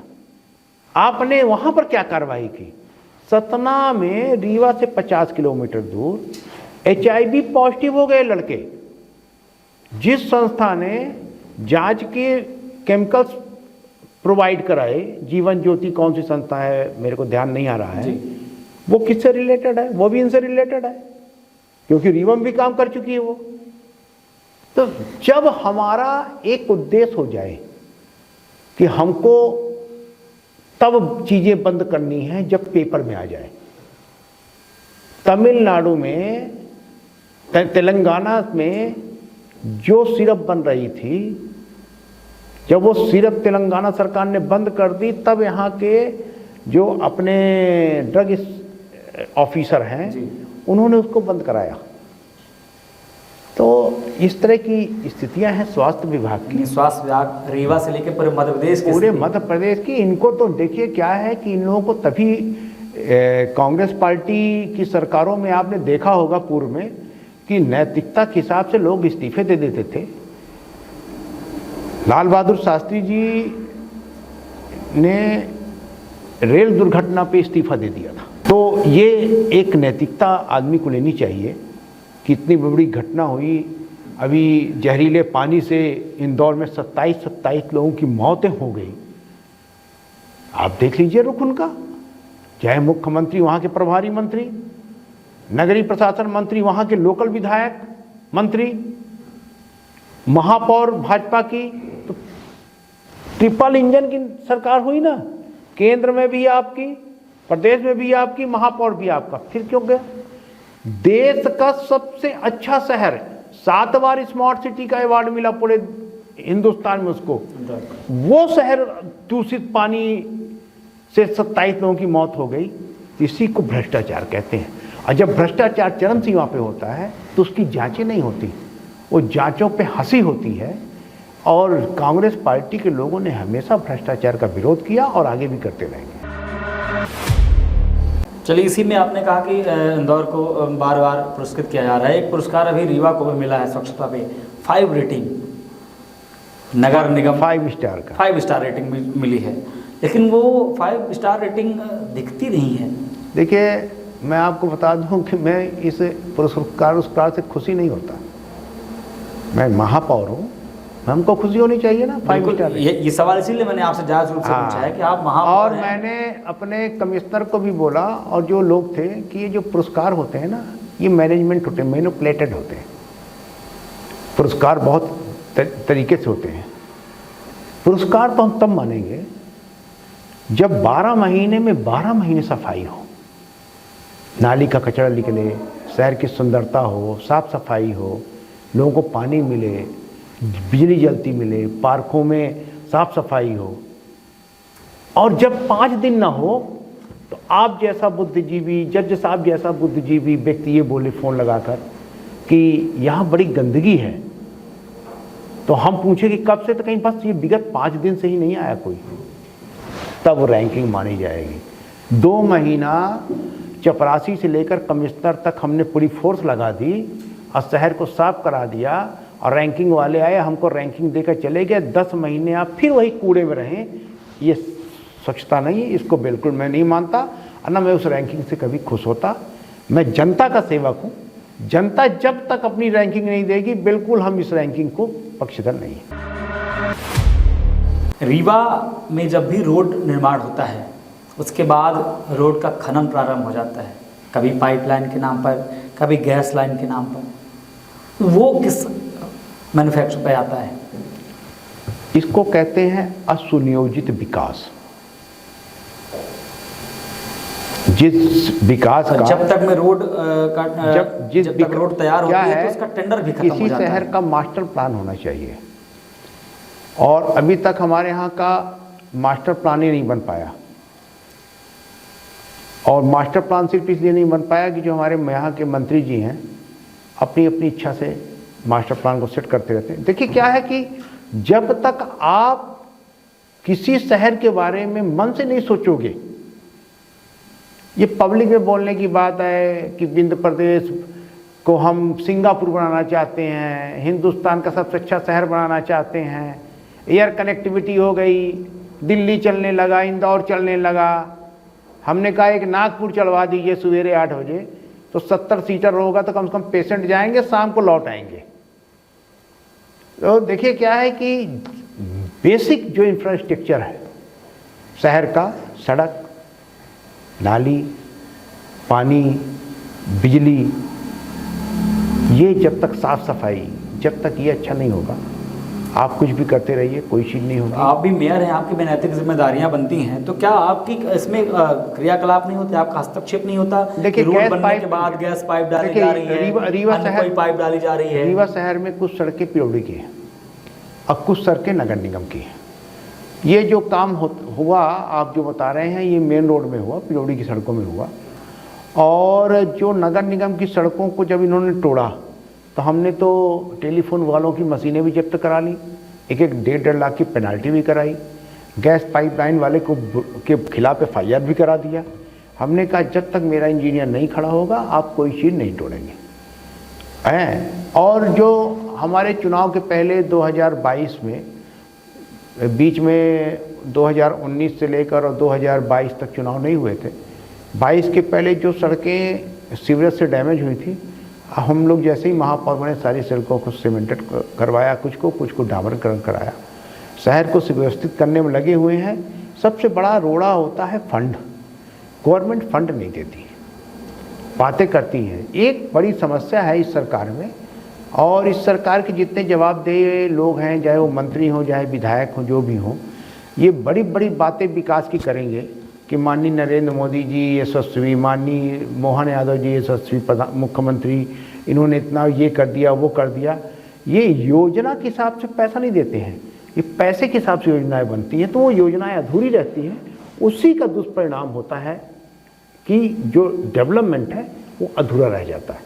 S3: आपने वहां पर क्या कार्रवाई की? सतना में रीवा से 50 किलोमीटर दूर HIV पॉजिटिव हो गए लड़के। जिस संस्था ने जांच के केमिकल्स प्रोवाइड कराए, जीवन ज्योति कौन सी संस्था है मेरे को ध्यान नहीं आ रहा है, वो किससे रिलेटेड है? वो भी इनसे रिलेटेड है, क्योंकि रीवा में भी काम कर चुकी है वो। तो जब हमारा एक उद्देश्य हो जाए कि हमको तब चीजें बंद करनी है जब पेपर में आ जाए। तमिलनाडु में, तेलंगाना में जो सिरप बन रही थी, जब वो सिरप तेलंगाना सरकार ने बंद कर दी, तब यहाँ के जो अपने ड्रग ऑफिसर हैं उन्होंने उसको बंद कराया। तो इस तरह की स्थितियां हैं स्वास्थ्य विभाग की।
S2: स्वास्थ्य विभाग रीवा से लेकर पूरे मध्य प्रदेश के,
S3: पूरे मध्य प्रदेश की, इनको तो देखिए क्या है कि इन लोगों को तभी कांग्रेस पार्टी की सरकारों में आपने देखा होगा पूर्व में कि नैतिकता के हिसाब से लोग इस्तीफे दे देते थे। लाल बहादुर शास्त्री जी ने रेल दुर्घटना पे इस्तीफा दे दिया था। तो ये एक नैतिकता आदमी को लेनी चाहिए कि इतनी बड़ी घटना हुई। अभी जहरीले पानी से इंदौर में 27 लोगों की मौतें हो गई। आप देख लीजिए रुख उनका, चाहे मुख्यमंत्री, वहाँ के प्रभारी मंत्री, नगरीय प्रशासन मंत्री, वहाँ के लोकल विधायक मंत्री, महापौर भाजपा की, तो ट्रिपल इंजन की सरकार हुई ना, केंद्र में भी आपकी, प्रदेश में भी आपकी, महापौर भी आपका। फिर क्यों गया? देश का सबसे अच्छा शहर, 7 बार स्मार्ट सिटी का अवार्ड मिला पूरे हिंदुस्तान में उसको, वो शहर दूषित पानी से 27 लोगों की मौत हो गई। इसी को भ्रष्टाचार कहते हैं। और जब भ्रष्टाचार चरम सीमा पे होता है तो उसकी जांचें नहीं होती, वो जांचों पे हंसी होती है। और कांग्रेस पार्टी के लोगों ने हमेशा भ्रष्टाचार का विरोध किया और आगे भी करते रहेंगे।
S2: चलिए, इसी में आपने कहा कि इंदौर को बार बार पुरस्कृत किया जा रहा है। एक पुरस्कार अभी रीवा को भी मिला है स्वच्छता पे, 5 रेटिंग, नगर निगम
S3: 5 स्टार का
S2: 5 स्टार रेटिंग मिली है, लेकिन वो 5 स्टार रेटिंग दिखती नहीं है।
S3: देखिए, मैं आपको बता दूं कि मैं इस पुरस्कार से खुशी नहीं होता। मैं महापौर हूँ, हमको खुशी होनी चाहिए ना 5 स्टार।
S2: ये सवाल इसीलिए मैंने आपसे जायज रूप से पूछा है कि आप महापौर
S3: और
S2: हैं।
S3: मैंने अपने कमिश्नर को भी बोला और जो लोग थे कि ये जो पुरस्कार होते हैं ना, ये मैनेजमेंट होते हैं, मैनिपुलेटेड होते हैं। पुरस्कार बहुत तरीके से होते हैं। पुरस्कार तो हम तब मानेंगे जब 12 महीने में 12 महीने सफाई हो, नाली का कचरा निकले, शहर की सुंदरता हो, साफ सफाई हो, लोगों को पानी मिले, बिजली जलती मिले, पार्कों में साफ सफाई हो। और जब 5 दिन ना हो तो आप जैसा बुद्धिजीवी, जज साहब जैसा बुद्धिजीवी व्यक्ति ये बोले फ़ोन लगाकर कि यहाँ बड़ी गंदगी है, तो हम पूछे कि कब से, तो कहीं बस ये विगत 5 दिन से ही नहीं आया कोई, तब रैंकिंग मानी जाएगी। 2 महीना चपरासी से लेकर कमिश्नर तक हमने पूरी फोर्स लगा दी और शहर को साफ करा दिया, और रैंकिंग वाले आए, हमको रैंकिंग देकर चले गए। 10 महीने आप फिर वही कूड़े में रहें, ये स्वच्छता नहीं, इसको बिल्कुल मैं नहीं मानता, और ना मैं उस रैंकिंग से कभी खुश होता। मैं जनता का सेवक हूँ, जनता जब तक अपनी रैंकिंग नहीं देगी, बिल्कुल हम इस रैंकिंग को पक्षधर नहीं है।
S2: रीवा में जब भी रोड निर्माण होता है, उसके बाद रोड का खनन प्रारंभ हो जाता है, कभी पाइपलाइन के नाम पर, कभी गैस लाइन के नाम पर। वो किस मैन्युफैक्चर पे आता है?
S3: इसको कहते हैं असुनियोजित विकास। जिस विकास का,
S2: जब तक में रोड
S3: जब
S2: तक रोड तैयार होती है तो उसका टेंडर भी खत्म हो जाता है।
S3: किसी शहर का मास्टर प्लान होना चाहिए, और अभी तक हमारे यहाँ का मास्टर प्लान ही नहीं बन पाया। और मास्टर प्लान सिर्फ इसलिए नहीं बन पाया कि जो हमारे यहाँ के मंत्री जी हैं अपनी अपनी इच्छा से मास्टर प्लान को सेट करते रहते हैं। देखिए क्या है कि जब तक आप किसी शहर के बारे में मन से नहीं सोचोगे, ये पब्लिक में बोलने की बात है कि विंध्य प्रदेश को हम सिंगापुर बनाना चाहते हैं, हिंदुस्तान का सबसे अच्छा शहर बनाना चाहते हैं, एयर कनेक्टिविटी हो गई, दिल्ली चलने लगा, इंदौर चलने लगा। हमने कहा एक नागपुर चलवा दीजिए सवेरे 8 बजे, तो 70 सीटर होगा तो कम से कम पेशेंट जाएंगे, शाम को लौट आएंगे। तो देखिए क्या है कि बेसिक जो इंफ्रास्ट्रक्चर है शहर का, सड़क, नाली, पानी, बिजली, ये जब तक साफ सफाई, जब तक ये अच्छा नहीं होगा आप कुछ भी करते रहिए, कोई चीज़ नहीं होगी।
S2: आप भी मेयर हैं, आपकी भी नैतिक जिम्मेदारियां बनती हैं, तो क्या आपकी इसमें क्रियाकलाप नहीं होते, आपका हस्तक्षेप नहीं होता?
S3: देखिए,
S2: रोड
S3: गैस
S2: बनने
S3: पाइप
S2: के बाद गैस पाइप डाली जा रही है,
S3: रीवा
S2: अन्य
S3: शहर,
S2: कोई पाइप डाली जा रही है।
S3: रीवा शहर में कुछ सड़कें पीओडी की हैं और कुछ सड़कें नगर निगम की हैं। ये जो काम हुआ आप जो बता रहे हैं, ये मेन रोड में हुआ, पीओडी की सड़कों में हुआ। और जो नगर निगम की सड़कों को जब इन्होंने तोड़ा तो हमने तो टेलीफोन वालों की मशीनें भी जब्त करा ली, एक 1.5 लाख की पेनाल्टी भी कराई, गैस पाइपलाइन वाले को के खिलाफ FIR भी करा दिया। हमने कहा जब तक मेरा इंजीनियर नहीं खड़ा होगा आप कोई चीज़ नहीं तोड़ेंगे। और जो हमारे चुनाव के पहले 2022 में, बीच में 2019 से लेकर और 2022 तक चुनाव नहीं हुए थे, 22 के पहले जो सड़कें सीवरेज से डैमेज हुई थी, हम लोग जैसे ही महापौर बने सारी सड़कों को सीमेंटेड करवाया, कुछ को डामरीकरण कराया, शहर को सुव्यवस्थित करने में लगे हुए हैं। सबसे बड़ा रोड़ा होता है फंड, गवर्नमेंट फंड नहीं देती, बातें करती हैं। एक बड़ी समस्या है इस सरकार में, और इस सरकार के जितने जवाबदेह लोग हैं, चाहे वो मंत्री हों चाहे विधायक हों, जो भी हों, ये बड़ी बड़ी बातें विकास की करेंगे कि माननीय नरेंद्र मोदी जी यशस्वी, माननीय मोहन यादव जी यशस्वी मुख्यमंत्री, इन्होंने इतना ये कर दिया वो कर दिया। ये योजना के हिसाब से पैसा नहीं देते हैं, ये पैसे के हिसाब से योजनाएं बनती हैं, तो वो योजनाएं अधूरी रहती हैं। उसी का दुष्परिणाम होता है कि जो डेवलपमेंट है वो अधूरा रह जाता है।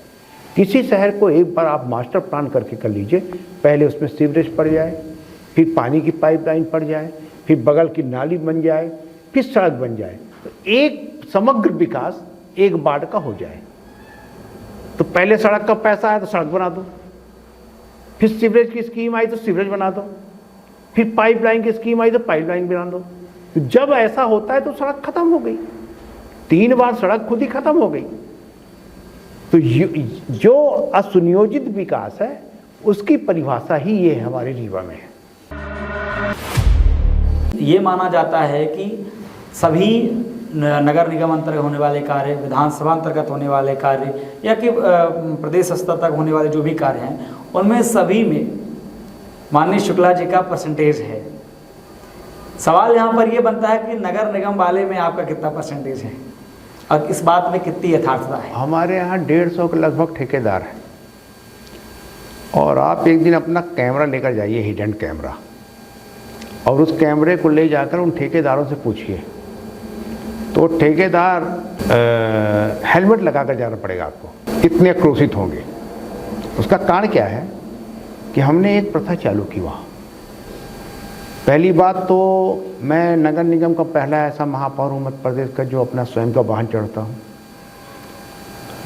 S3: किसी शहर को एक बार आप मास्टर प्लान करके कर लीजिए, पहले उसमें सीवरेज पड़ जाए, फिर पानी की पाइपलाइन पड़ जाए, फिर बगल की नाली बन जाए, फिर सड़क बन जाए, तो एक समग्र विकास एक वार्ड का हो जाए। तो पहले सड़क का पैसा आया तो सड़क बना दो, फिर सीवरेज की स्कीम आई तो सीवरेज बना दो, फिर पाइपलाइन की स्कीम आई तो पाइपलाइन बना दो। तो जब ऐसा होता है तो सड़क खत्म हो गई, 3 बार सड़क खुद ही खत्म हो गई। तो जो असुनियोजित विकास है उसकी परिभाषा ही ये हमारे रीवा में है।
S2: ये माना जाता है कि सभी नगर निगम अंतर्गत होने वाले कार्य, विधानसभा अंतर्गत होने वाले कार्य, या कि प्रदेश स्तर तक होने वाले जो भी कार्य हैं, उनमें सभी में माननीय शुक्ला जी का परसेंटेज है। सवाल यहाँ पर ये बनता है कि नगर निगम वाले में आपका कितना परसेंटेज है और इस बात में कितनी यथार्थता है?
S3: हमारे यहाँ 150 के लगभग ठेकेदार हैं, और आप एक दिन अपना कैमरा लेकर जाइए, हिडन कैमरा, और उस कैमरे को ले जाकर उन ठेकेदारों से पूछिए, तो ठेकेदार हेलमेट लगाकर जाना पड़ेगा आपको, कितने आक्रोशित होंगे। उसका कारण क्या है कि हमने एक प्रथा चालू की वहाँ। पहली बात तो मैं नगर निगम का पहला ऐसा महापौर हूँ मध्य प्रदेश का जो अपना स्वयं का वाहन चढ़ता हूँ,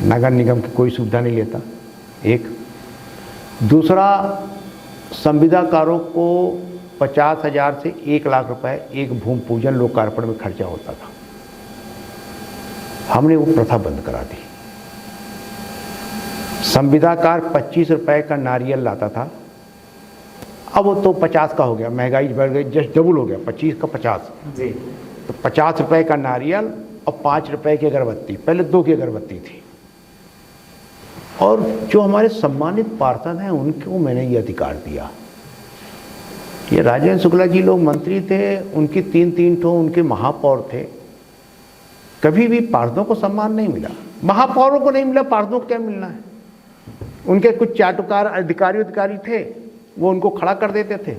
S3: नगर निगम की कोई सुविधा नहीं लेता। एक दूसरा, संविदाकारों को 50,000 से 1 लाख रुपए एक भूमि पूजन लोकार्पण में खर्चा होता था, हमने वो प्रथा बंद करा दी। संविदाकार 25 रुपए का नारियल लाता था, अब वो तो 50 का हो गया, महंगाई बढ़ गई, जस्ट डबल हो गया, 25 का 50 जी। तो 50 रुपए का नारियल और 5 रुपए की अगरबत्ती, पहले 2 की अगरबत्ती थी। और जो हमारे सम्मानित पार्षद हैं उनको मैंने ये अधिकार दिया। ये राजेंद्र शुक्ला जी लोग मंत्री थे, उनकी 3 ठो उनके महापौर थे, कभी भी पार्षदों को सम्मान नहीं मिला, महापौरों को नहीं मिला, पार्षदों को क्या मिलना है। उनके कुछ चाटुकार अधिकारी थे, वो उनको खड़ा कर देते थे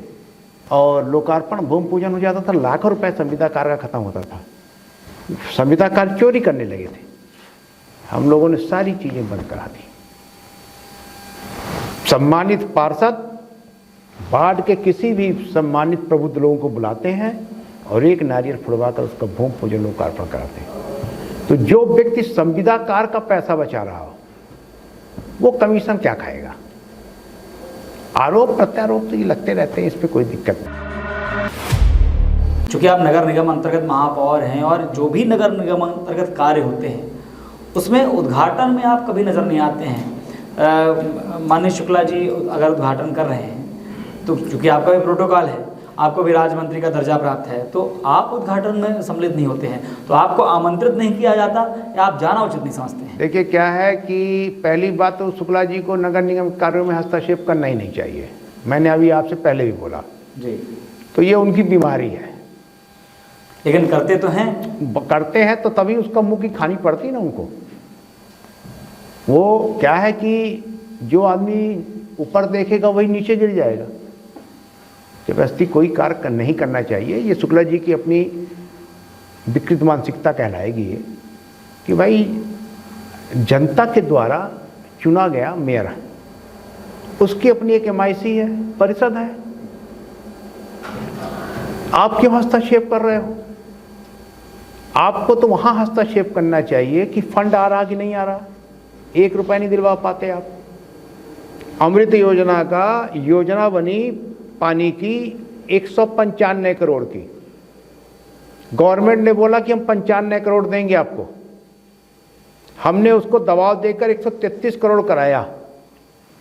S3: और लोकार्पण भूमि पूजन हो जाता था, लाखों रुपए संविदाकार का खत्म होता था। संविदाकार चोरी करने लगे थे, हम लोगों ने सारी चीजें बंद करा दी। सम्मानित पार्षद वार्ड के किसी भी सम्मानित प्रबुद्ध लोगों को बुलाते हैं और एक नारियल फुड़वाकर उसका भूमि पूजन लोकार्पण कराते हैं। तो जो व्यक्ति संविदाकार का पैसा बचा रहा हो वो कमीशन क्या खाएगा। आरोप प्रत्यारोप तो ये लगते रहते हैं, इस पर कोई दिक्कत नहीं।
S2: चूँकि आप नगर निगम अंतर्गत महापौर हैं और जो भी नगर निगम अंतर्गत कार्य होते हैं उसमें उद्घाटन में आप कभी नज़र नहीं आते हैं। माननीय शुक्ला जी अगर उद्घाटन कर रहे हैं तो चूँकि आपका भी प्रोटोकॉल है, आपको भी राज्य मंत्री का दर्जा प्राप्त है, तो आप उद्घाटन में सम्मिलित नहीं होते हैं, तो आपको आमंत्रित नहीं किया जाता या आप जाना उचित नहीं समझते हैं?
S3: देखिए क्या है कि पहली बात तो शुक्ला जी को नगर निगम कार्यों में हस्तक्षेप करना ही नहीं चाहिए, मैंने अभी आपसे पहले भी बोला
S2: जी।
S3: तो ये उनकी बीमारी है।
S2: लेकिन करते तो हैं।
S3: करते हैं तो तभी उसका मुंह की खानी पड़ती ना उनको। वो क्या है कि जो आदमी ऊपर देखेगा वही नीचे गिर जाएगा। जबरदस्ती कोई कार्य नहीं करना चाहिए। ये शुक्ला जी की अपनी विकृत मानसिकता कहलाएगी ये कि भाई जनता के द्वारा चुना गया मेयर है, उसकी अपनी एक MIC है, परिषद है, आप क्यों हस्तक्षेप कर रहे हो? आपको तो वहां हस्तक्षेप करना चाहिए कि फंड आ रहा कि नहीं आ रहा, 1 रुपया नहीं दिलवा पाते आप। अमृत योजना का योजना बनी पानी की 195 करोड़ की, गवर्नमेंट ने बोला कि हम 95 करोड़ देंगे आपको, हमने उसको दबाव देकर 133 करोड़ कराया।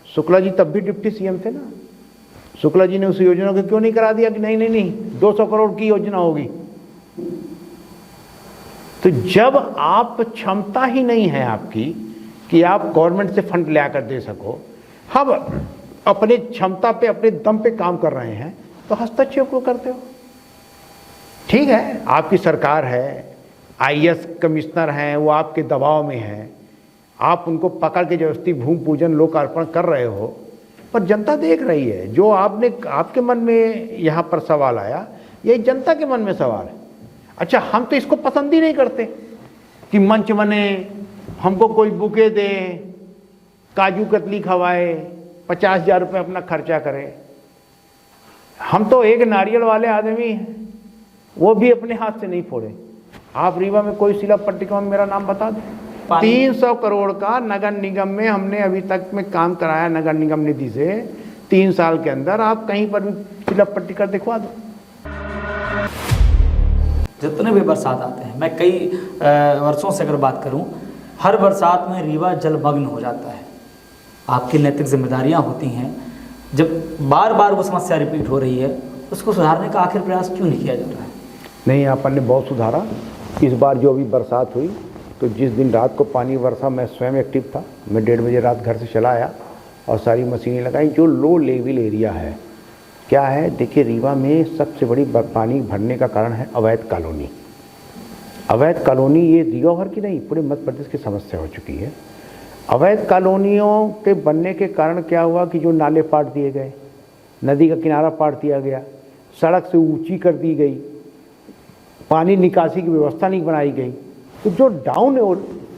S3: शुक्ला जी तब भी डिप्टी CM थे ना, शुक्ला जी ने उस योजना को क्यों नहीं करा दिया कि नहीं नहीं नहीं 200 करोड़ की योजना होगी। तो जब आप क्षमता ही नहीं है आपकी कि आप गवर्नमेंट से फंड ले आकर दे सको, हम अपने क्षमता पे अपने दम पे काम कर रहे हैं, तो हस्तक्षेप क्यों करते हो? ठीक है आपकी सरकार है, IAS कमिश्नर हैं, वो आपके दबाव में हैं, आप उनको पकड़ के जबरदस्ती भूमि पूजन लोकार्पण कर रहे हो, पर जनता देख रही है। जो आपने आपके मन में यहाँ पर सवाल आया, ये जनता के मन में सवाल है। अच्छा हम तो इसको पसंद ही नहीं करते कि मंच बने, हमको कोई बुके दे, काजू कतली खवाए, 50,000 रुपये अपना खर्चा करे। हम तो एक नारियल वाले आदमी हैं, वो भी अपने हाथ से नहीं फोड़े। आप रीवा में कोई शिला पट्टिका में मेरा नाम बता दें। 300 करोड़ का नगर निगम में हमने अभी तक में काम कराया, नगर निगम निधि से 3 साल के अंदर। आप कहीं पर भी शिला पट्टिका दिखवा दो।
S2: जितने भी बरसात आते हैं, मैं कई वर्षों से अगर बात करूं, हर बरसात में रीवा जलमग्न हो जाता है। आपकी नैतिक जिम्मेदारियां होती हैं, जब बार बार वो समस्या रिपीट हो रही है, उसको सुधारने का आखिर प्रयास क्यों नहीं किया जा रहा है?
S3: नहीं, अपन ने बहुत सुधारा। इस बार जो अभी बरसात हुई, तो जिस दिन रात को पानी बरसा, मैं स्वयं एक्टिव था। मैं 1:30 बजे रात घर से चला आया और सारी मशीनें लगाई। जो लो लेवल एरिया है, क्या है, देखिए रीवा में सबसे बड़ी पानी भरने का कारण है अवैध कॉलोनी। अवैध कॉलोनी ये रीवा भर की नहीं, पूरे मध्य प्रदेश की समस्या हो चुकी है। अवैध कॉलोनियों के बनने के कारण क्या हुआ कि जो नाले पाट दिए गए, नदी का किनारा पाट दिया गया, सड़क से ऊंची कर दी गई, पानी निकासी की व्यवस्था नहीं बनाई गई, तो जो डाउन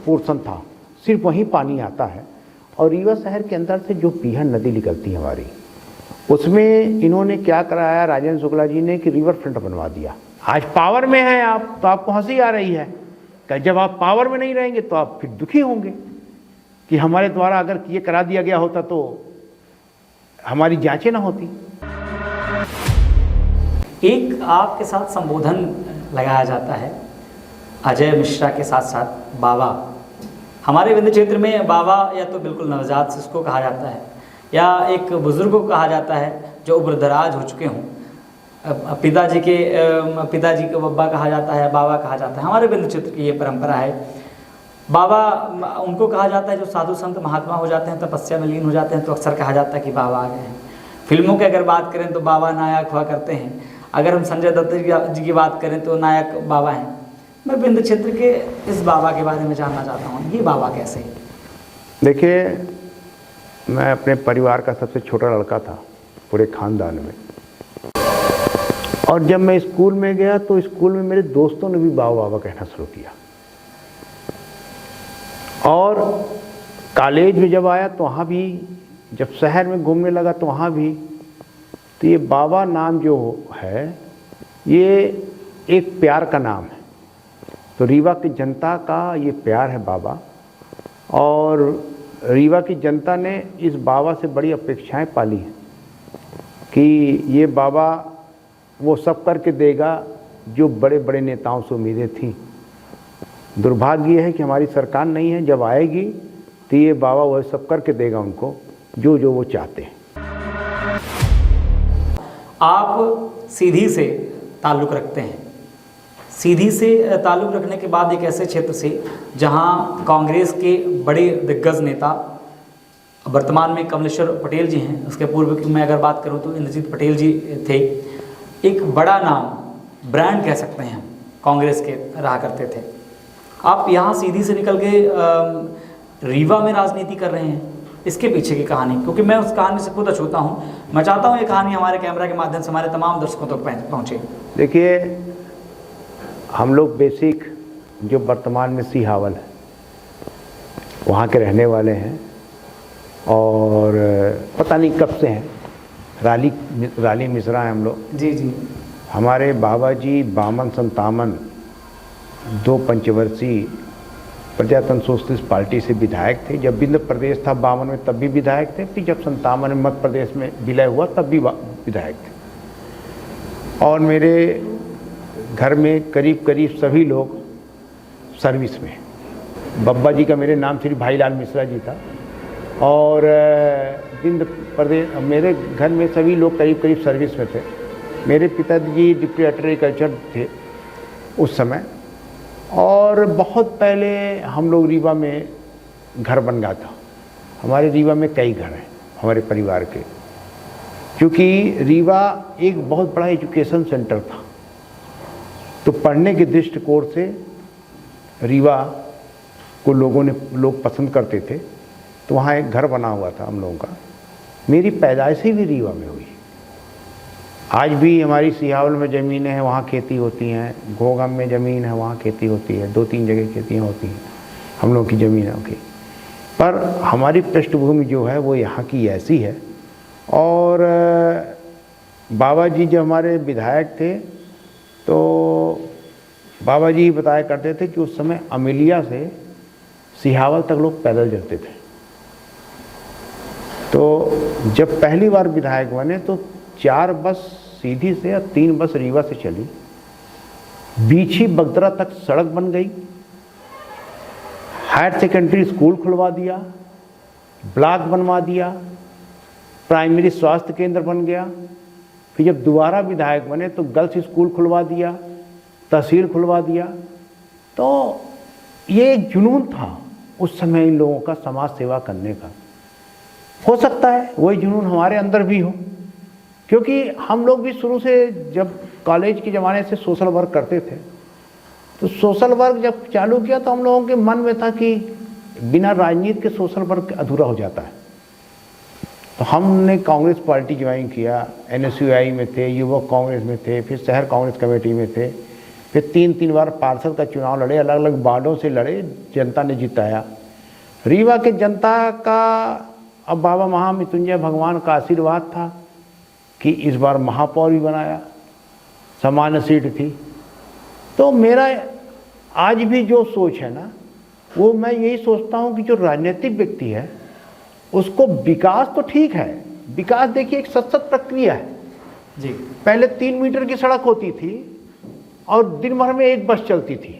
S3: पोर्शन था सिर्फ वहीं पानी आता है। और रीवा शहर के अंदर से जो पीहन नदी निकलती है हमारी, उसमें इन्होंने क्या कराया, राजेंद्र शुक्ला जी ने, कि रिवर फ्रंट बनवा दिया। आज पावर में हैं आप, तो आपको हंसी आ रही है कि जब आप पावर में नहीं रहेंगे तो आप फिर दुखी होंगे कि हमारे द्वारा अगर ये करा दिया गया होता तो हमारी जांचें ना होती।
S2: एक आपके साथ संबोधन लगाया जाता है अजय मिश्रा के साथ साथ बाबा। हमारे विंध्य क्षेत्र में बाबा या तो बिल्कुल नवजात शिशु को कहा जाता है, या एक बुजुर्ग को कहा जाता है जो उम्रदराज हो चुके हों। पिताजी के बब्बा कहा जाता है, बाबा कहा जाता है। हमारे विंध्य क्षेत्र की ये परंपरा है। बाबा उनको कहा जाता है जो साधु संत महात्मा हो जाते हैं, तपस्या में लीन हो जाते हैं, तो अक्सर कहा जाता है कि बाबा आ गए हैं। फिल्मों की अगर बात करें तो बाबा नायक हुआ करते हैं। अगर हम संजय दत्त जी की बात करें तो नायक बाबा हैं। मैं विंध्य क्षेत्र के इस बाबा के बारे में जानना चाहता हूँ, ये बाबा कैसे है?
S3: देखिए, मैं अपने परिवार का सबसे छोटा लड़का था पूरे खानदान में, और जब मैं स्कूल में गया तो स्कूल में मेरे दोस्तों ने भी बाबा बाबा कहना शुरू किया। और कॉलेज में जब आया तो वहाँ भी, जब शहर में घूमने लगा तो वहाँ भी, तो ये बाबा नाम जो है ये एक प्यार का नाम है। तो रीवा की जनता का ये प्यार है बाबा, और रीवा की जनता ने इस बाबा से बड़ी अपेक्षाएं पाली हैं कि ये बाबा वो सब करके देगा जो बड़े बड़े नेताओं से उम्मीदें थीं। दुर्भाग्य है कि हमारी सरकार नहीं है, जब आएगी तो ये बाबा वह सब करके देगा उनको जो जो वो चाहते हैं।
S2: आप सीधी से ताल्लुक़ रखते हैं, सीधी से ताल्लुक़ रखने के बाद एक ऐसे क्षेत्र से जहां कांग्रेस के बड़े दिग्गज नेता वर्तमान में कमलेश्वर पटेल जी हैं, उसके पूर्व की मैं अगर बात करूं तो इंद्रजीत पटेल जी थे, एक बड़ा नाम, ब्रांड कह सकते हैं हम, कांग्रेस के रहा करते थे। आप यहाँ सीधी से निकल के रीवा में राजनीति कर रहे हैं, इसके पीछे की कहानी, क्योंकि मैं उस कहानी से खुद अछूता हूँ, मैं चाहता हूँ ये कहानी हमारे कैमरा के माध्यम से हमारे तमाम दर्शकों तक पहुँचे।
S3: देखिए, हम लोग बेसिक जो वर्तमान में सिहावल है वहाँ के रहने वाले हैं और पता नहीं कब से हैं, राली मिश्रा हैं हम लोग।
S2: जी जी।
S3: हमारे बाबा जी 52-57 2 पंचवर्षीय प्रजातंत्र सोशलिस्ट पार्टी से विधायक थे। जब बिंद प्रदेश था 52 में तब भी विधायक थे, फिर जब 57 में मध्य प्रदेश में विलय हुआ तब भी विधायक थे। और मेरे घर में करीब करीब सभी लोग सर्विस में। बब्बा जी का मेरे नाम श्री भाईलाल मिश्रा जी था और बिंद प्रदेश मेरे घर में सभी लोग करीब करीब सर्विस में थे। मेरे पिताजी डिप्टी एग्रीकल्चर थे उस समय, और बहुत पहले हम लोग रीवा में घर बन गया था। हमारे रीवा में कई घर हैं हमारे परिवार के, क्योंकि रीवा एक बहुत बड़ा एजुकेशन सेंटर था, तो पढ़ने के दृष्टिकोण से रीवा को लोग पसंद करते थे, तो वहाँ एक घर बना हुआ था हम लोगों का। मेरी पैदाइश भी रीवा में हुई। आज भी हमारी सिहावल में ज़मीनें हैं, वहाँ खेती होती हैं। घोगम में ज़मीन है, वहाँ खेती होती है। 2-3 जगह खेतियाँ होती हैं हम लोग की ज़मीनों की। पर हमारी पृष्ठभूमि जो है वो यहाँ की ऐसी है। और बाबा जी जब हमारे विधायक थे तो बाबा जी बताया करते थे कि उस समय अमेलिया से सिहावल तक लोग पैदल चलते थे। तो जब पहली बार विधायक बने तो 4 बस सीधी से और 3 बस रीवा से चली। बीछी बगदरा तक सड़क बन गई, हायर सेकेंडरी स्कूल खुलवा दिया, ब्लॉक बनवा दिया, प्राइमरी स्वास्थ्य केंद्र बन गया। फिर जब दोबारा विधायक बने तो गर्ल्स स्कूल खुलवा दिया, तहसील खुलवा दिया। तो ये एक जुनून था उस समय इन लोगों का समाज सेवा करने का। हो सकता है वही जुनून हमारे अंदर भी हो, क्योंकि हम लोग भी शुरू से जब कॉलेज के ज़माने से सोशल वर्क करते थे, तो सोशल वर्क जब चालू किया तो हम लोगों के मन में था कि बिना राजनीति के सोशल वर्क अधूरा हो जाता है। तो हमने कांग्रेस पार्टी ज्वाइन किया, NSUI में थे, युवक कांग्रेस में थे, फिर शहर कांग्रेस कमेटी में थे, फिर 3 बार पार्षद का चुनाव लड़े, अलग अलग वार्डों से लड़े, जनता ने जिताया। रीवा के जनता का अब बाबा महामृत्युंजय भगवान का आशीर्वाद था कि इस बार महापौर भी बनाया, सामान्य सीट थी। तो मेरा आज भी जो सोच है ना, वो मैं यही सोचता हूँ कि जो राजनीतिक व्यक्ति है उसको विकास तो ठीक है, विकास देखिए एक सतत प्रक्रिया है
S2: जी।
S3: पहले 3 मीटर की सड़क होती थी और दिन भर में 1 बस चलती थी,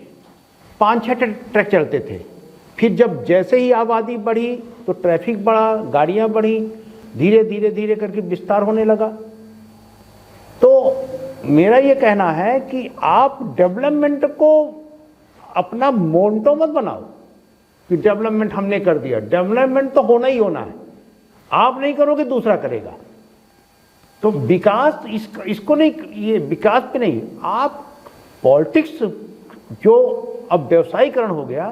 S3: 5-6 ट्रक चलते थे। फिर जब जैसे ही आबादी बढ़ी तो ट्रैफिक बढ़ा, गाड़ियाँ बढ़ी, धीरे धीरे धीरे करके विस्तार होने लगा। तो मेरा ये कहना है कि आप डेवलपमेंट को अपना मोंटो मत बनाओ कि डेवलपमेंट हमने कर दिया। डेवलपमेंट तो होना ही होना है, आप नहीं करोगे दूसरा करेगा। तो विकास इसको नहीं, ये विकास पे नहीं, आप पॉलिटिक्स जो अब व्यवसायीकरण हो गया,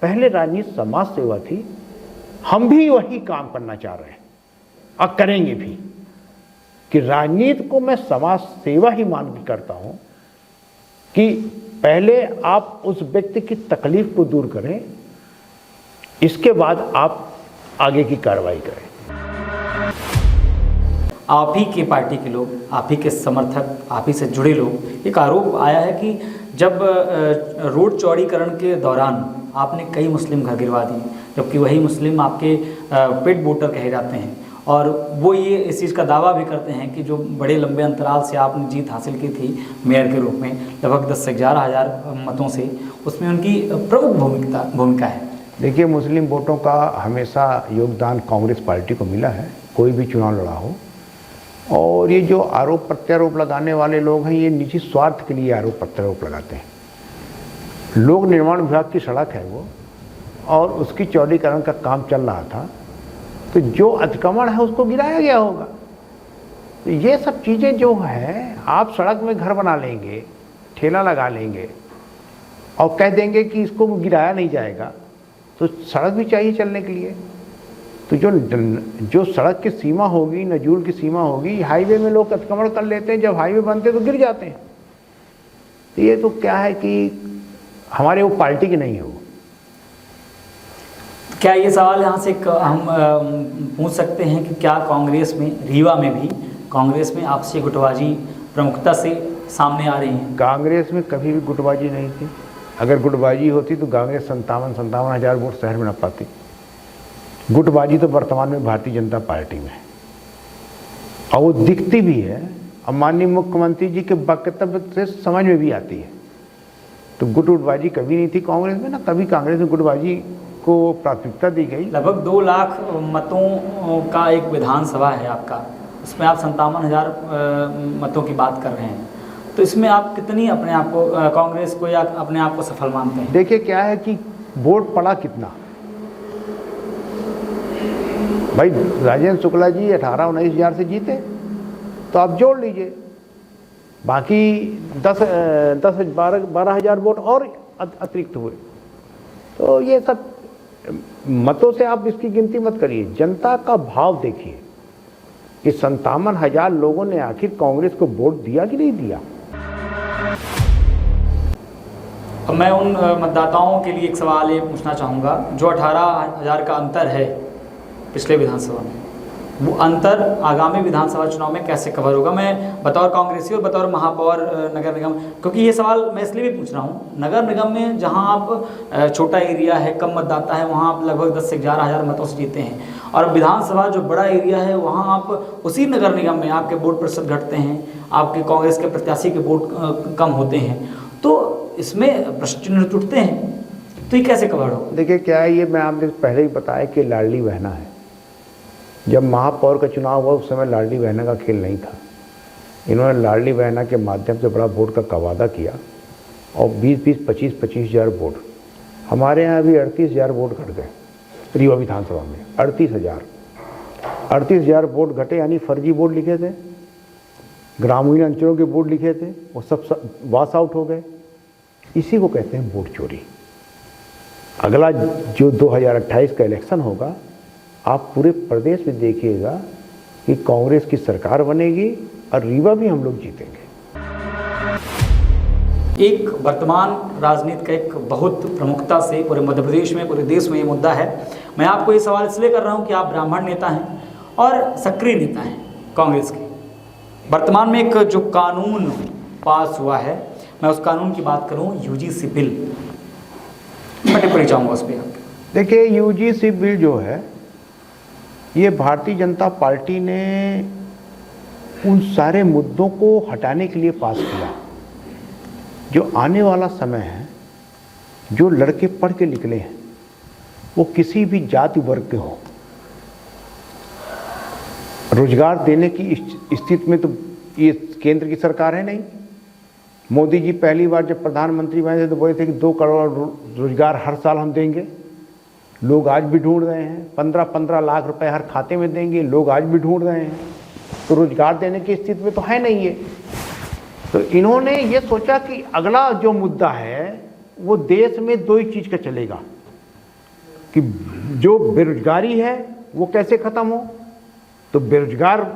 S3: पहले राजनीति समाज सेवा थी। हम भी वही काम करना चाह रहे हैं और करेंगे भी कि राजनीति को मैं समाज सेवा ही मान के करता हूं कि पहले आप उस व्यक्ति की तकलीफ को दूर करें, इसके बाद आप आगे की कार्रवाई करें।
S2: आप ही के पार्टी के लोग, आप ही के समर्थक, आप ही से जुड़े लोग, एक आरोप आया है कि जब रोड चौड़ीकरण के दौरान आपने कई मुस्लिम घर गिरवा दिए, जबकि वही मुस्लिम आपके पेट वोटर कहे जाते हैं। और वो ये इस चीज़ का दावा भी करते हैं कि जो बड़े लंबे अंतराल से आपने जीत हासिल की थी मेयर के रूप में, लगभग 10 से 11 हज़ार मतों से, उसमें उनकी प्रमुख भूमिका है।
S3: देखिए, मुस्लिम वोटों का हमेशा योगदान कांग्रेस पार्टी को मिला है, कोई भी चुनाव लड़ा हो। और और ये जो आरोप प्रत्यारोप लगाने वाले लोग हैं, ये निजी स्वार्थ के लिए आरोप प्रत्यारोप लगाते हैं। लोक निर्माण विभाग की सड़क है वो, और उसकी चौड़ीकरण का काम चल रहा था, तो जो अतिक्रमण है उसको गिराया गया होगा। तो ये सब चीज़ें जो है, आप सड़क में घर बना लेंगे, ठेला लगा लेंगे और कह देंगे कि इसको गिराया नहीं जाएगा, तो सड़क भी चाहिए चलने के लिए। तो जो सड़क की सीमा होगी, नजूल की सीमा होगी, हाईवे में लोग अतिक्रमण कर लेते हैं, जब हाईवे बनते हैं तो गिर जाते हैं। तो ये तो क्या है कि हमारे वो पार्टी की नहीं है वो।
S2: क्या ये सवाल यहाँ से हम पूछ सकते हैं कि क्या कांग्रेस में, रीवा में भी कांग्रेस में आपसी गुटबाजी प्रमुखता से सामने आ रही है?
S3: कांग्रेस में कभी भी गुटबाजी नहीं थी। अगर गुटबाजी होती तो कांग्रेस 57 हज़ार वोट शहर में न पाती। गुटबाजी तो वर्तमान में भारतीय जनता पार्टी में है, और वो दिखती भी है, और माननीय मुख्यमंत्री जी के वक्तव्य से समझ में भी आती है। तो गुटबाजी कभी नहीं थी कांग्रेस में, ना कभी कांग्रेस में गुटबाजी को प्राथमिकता दी गई।
S2: लगभग 2 लाख मतों का एक विधानसभा है आपका, उसमें आप 57,000 मतों की बात कर रहे हैं, तो इसमें आप कितनी अपने आप को, कांग्रेस को या अपने आप को सफल मानते हैं?
S3: देखिए क्या है कि वोट पड़ा कितना, भाई राजेंद्र शुक्ला जी 18-19 हज़ार से जीते, तो आप जोड़ लीजिए, बाकी 10-12 हज़ार वोट और अतिरिक्त हुए। तो ये सब मतों से आप इसकी गिनती मत करिए, जनता का भाव देखिए कि 57 हज़ार लोगों ने आखिर कांग्रेस को वोट दिया कि नहीं दिया।
S2: अब मैं उन मतदाताओं के लिए एक सवाल ये पूछना चाहूँगा, जो 18,000 का अंतर है पिछले विधानसभा में, वो अंतर आगामी विधानसभा चुनाव में कैसे कवर होगा? मैं बतौर कांग्रेसी और बतौर महापौर नगर निगम, क्योंकि ये सवाल मैं इसलिए भी पूछ रहा हूँ, नगर निगम में जहाँ आप छोटा एरिया है, कम मतदाता है, वहाँ आप लगभग 10 से 11 हज़ार मतों से जीते हैं, और विधानसभा जो बड़ा एरिया है वहाँ आप उसी नगर निगम में आपके वोट प्रतिशत घटते हैं, आपके कांग्रेस के प्रत्याशी के वोट कम होते हैं, तो इसमें प्रश्न चिन्ह उठते हैं। तो ये कैसे कवर होगा?
S3: देखिए क्या है, ये मैं आपने पहले ही बताया कि लाडली बहना है। जब महापौर का चुनाव हुआ उस समय लाडली बहना का खेल नहीं था। इन्होंने लाडली बहना के माध्यम से बड़ा वोट का वादा किया, और 20-20, 25-25 हज़ार वोट, हमारे यहाँ भी 38 हज़ार वोट घट गए रीवा विधानसभा में। 38 हज़ार वोट घटे, यानी फर्जी वोट लिखे थे, ग्रामीण अंचलों के वोट लिखे थे, वो सब वॉश आउट हो गए। इसी को कहते हैं वोट चोरी। अगला जो 2028 का इलेक्शन होगा, आप पूरे प्रदेश में देखिएगा कि कांग्रेस की सरकार बनेगी और रीवा भी हम लोग जीतेंगे।
S2: एक वर्तमान राजनीति का एक बहुत प्रमुखता से पूरे मध्य प्रदेश में, पूरे देश में ये मुद्दा है। मैं आपको ये सवाल इसलिए कर रहा हूँ कि आप ब्राह्मण नेता हैं और सक्रिय नेता हैं कांग्रेस के। वर्तमान में एक जो कानून पास हुआ है, मैं उस कानून की बात करूँ, यूजीसी बिल, मैं टिप्पणी चाहूँगा उस पर।
S3: देखिए यूजीसी बिल जो है, ये भारतीय जनता पार्टी ने उन सारे मुद्दों को हटाने के लिए पास किया। जो आने वाला समय है, जो लड़के पढ़ के निकले हैं, वो किसी भी जाति वर्ग के हों, रोजगार देने की स्थिति में तो ये केंद्र की सरकार है नहीं। मोदी जी पहली बार जब प्रधानमंत्री बने थे तो बोले थे कि 2 करोड़ रोजगार हर साल हम देंगे। लोग आज भी ढूंढ रहे हैं, 15-15 लाख रुपए हर खाते में देंगे, लोग आज भी ढूंढ रहे हैं। तो रोजगार देने की स्थिति में तो है नहीं ये। तो इन्होंने ये सोचा कि अगला जो मुद्दा है वो देश में 2 ही चीज़ का चलेगा, कि जो बेरोजगारी है वो कैसे ख़त्म हो। तो बेरोजगार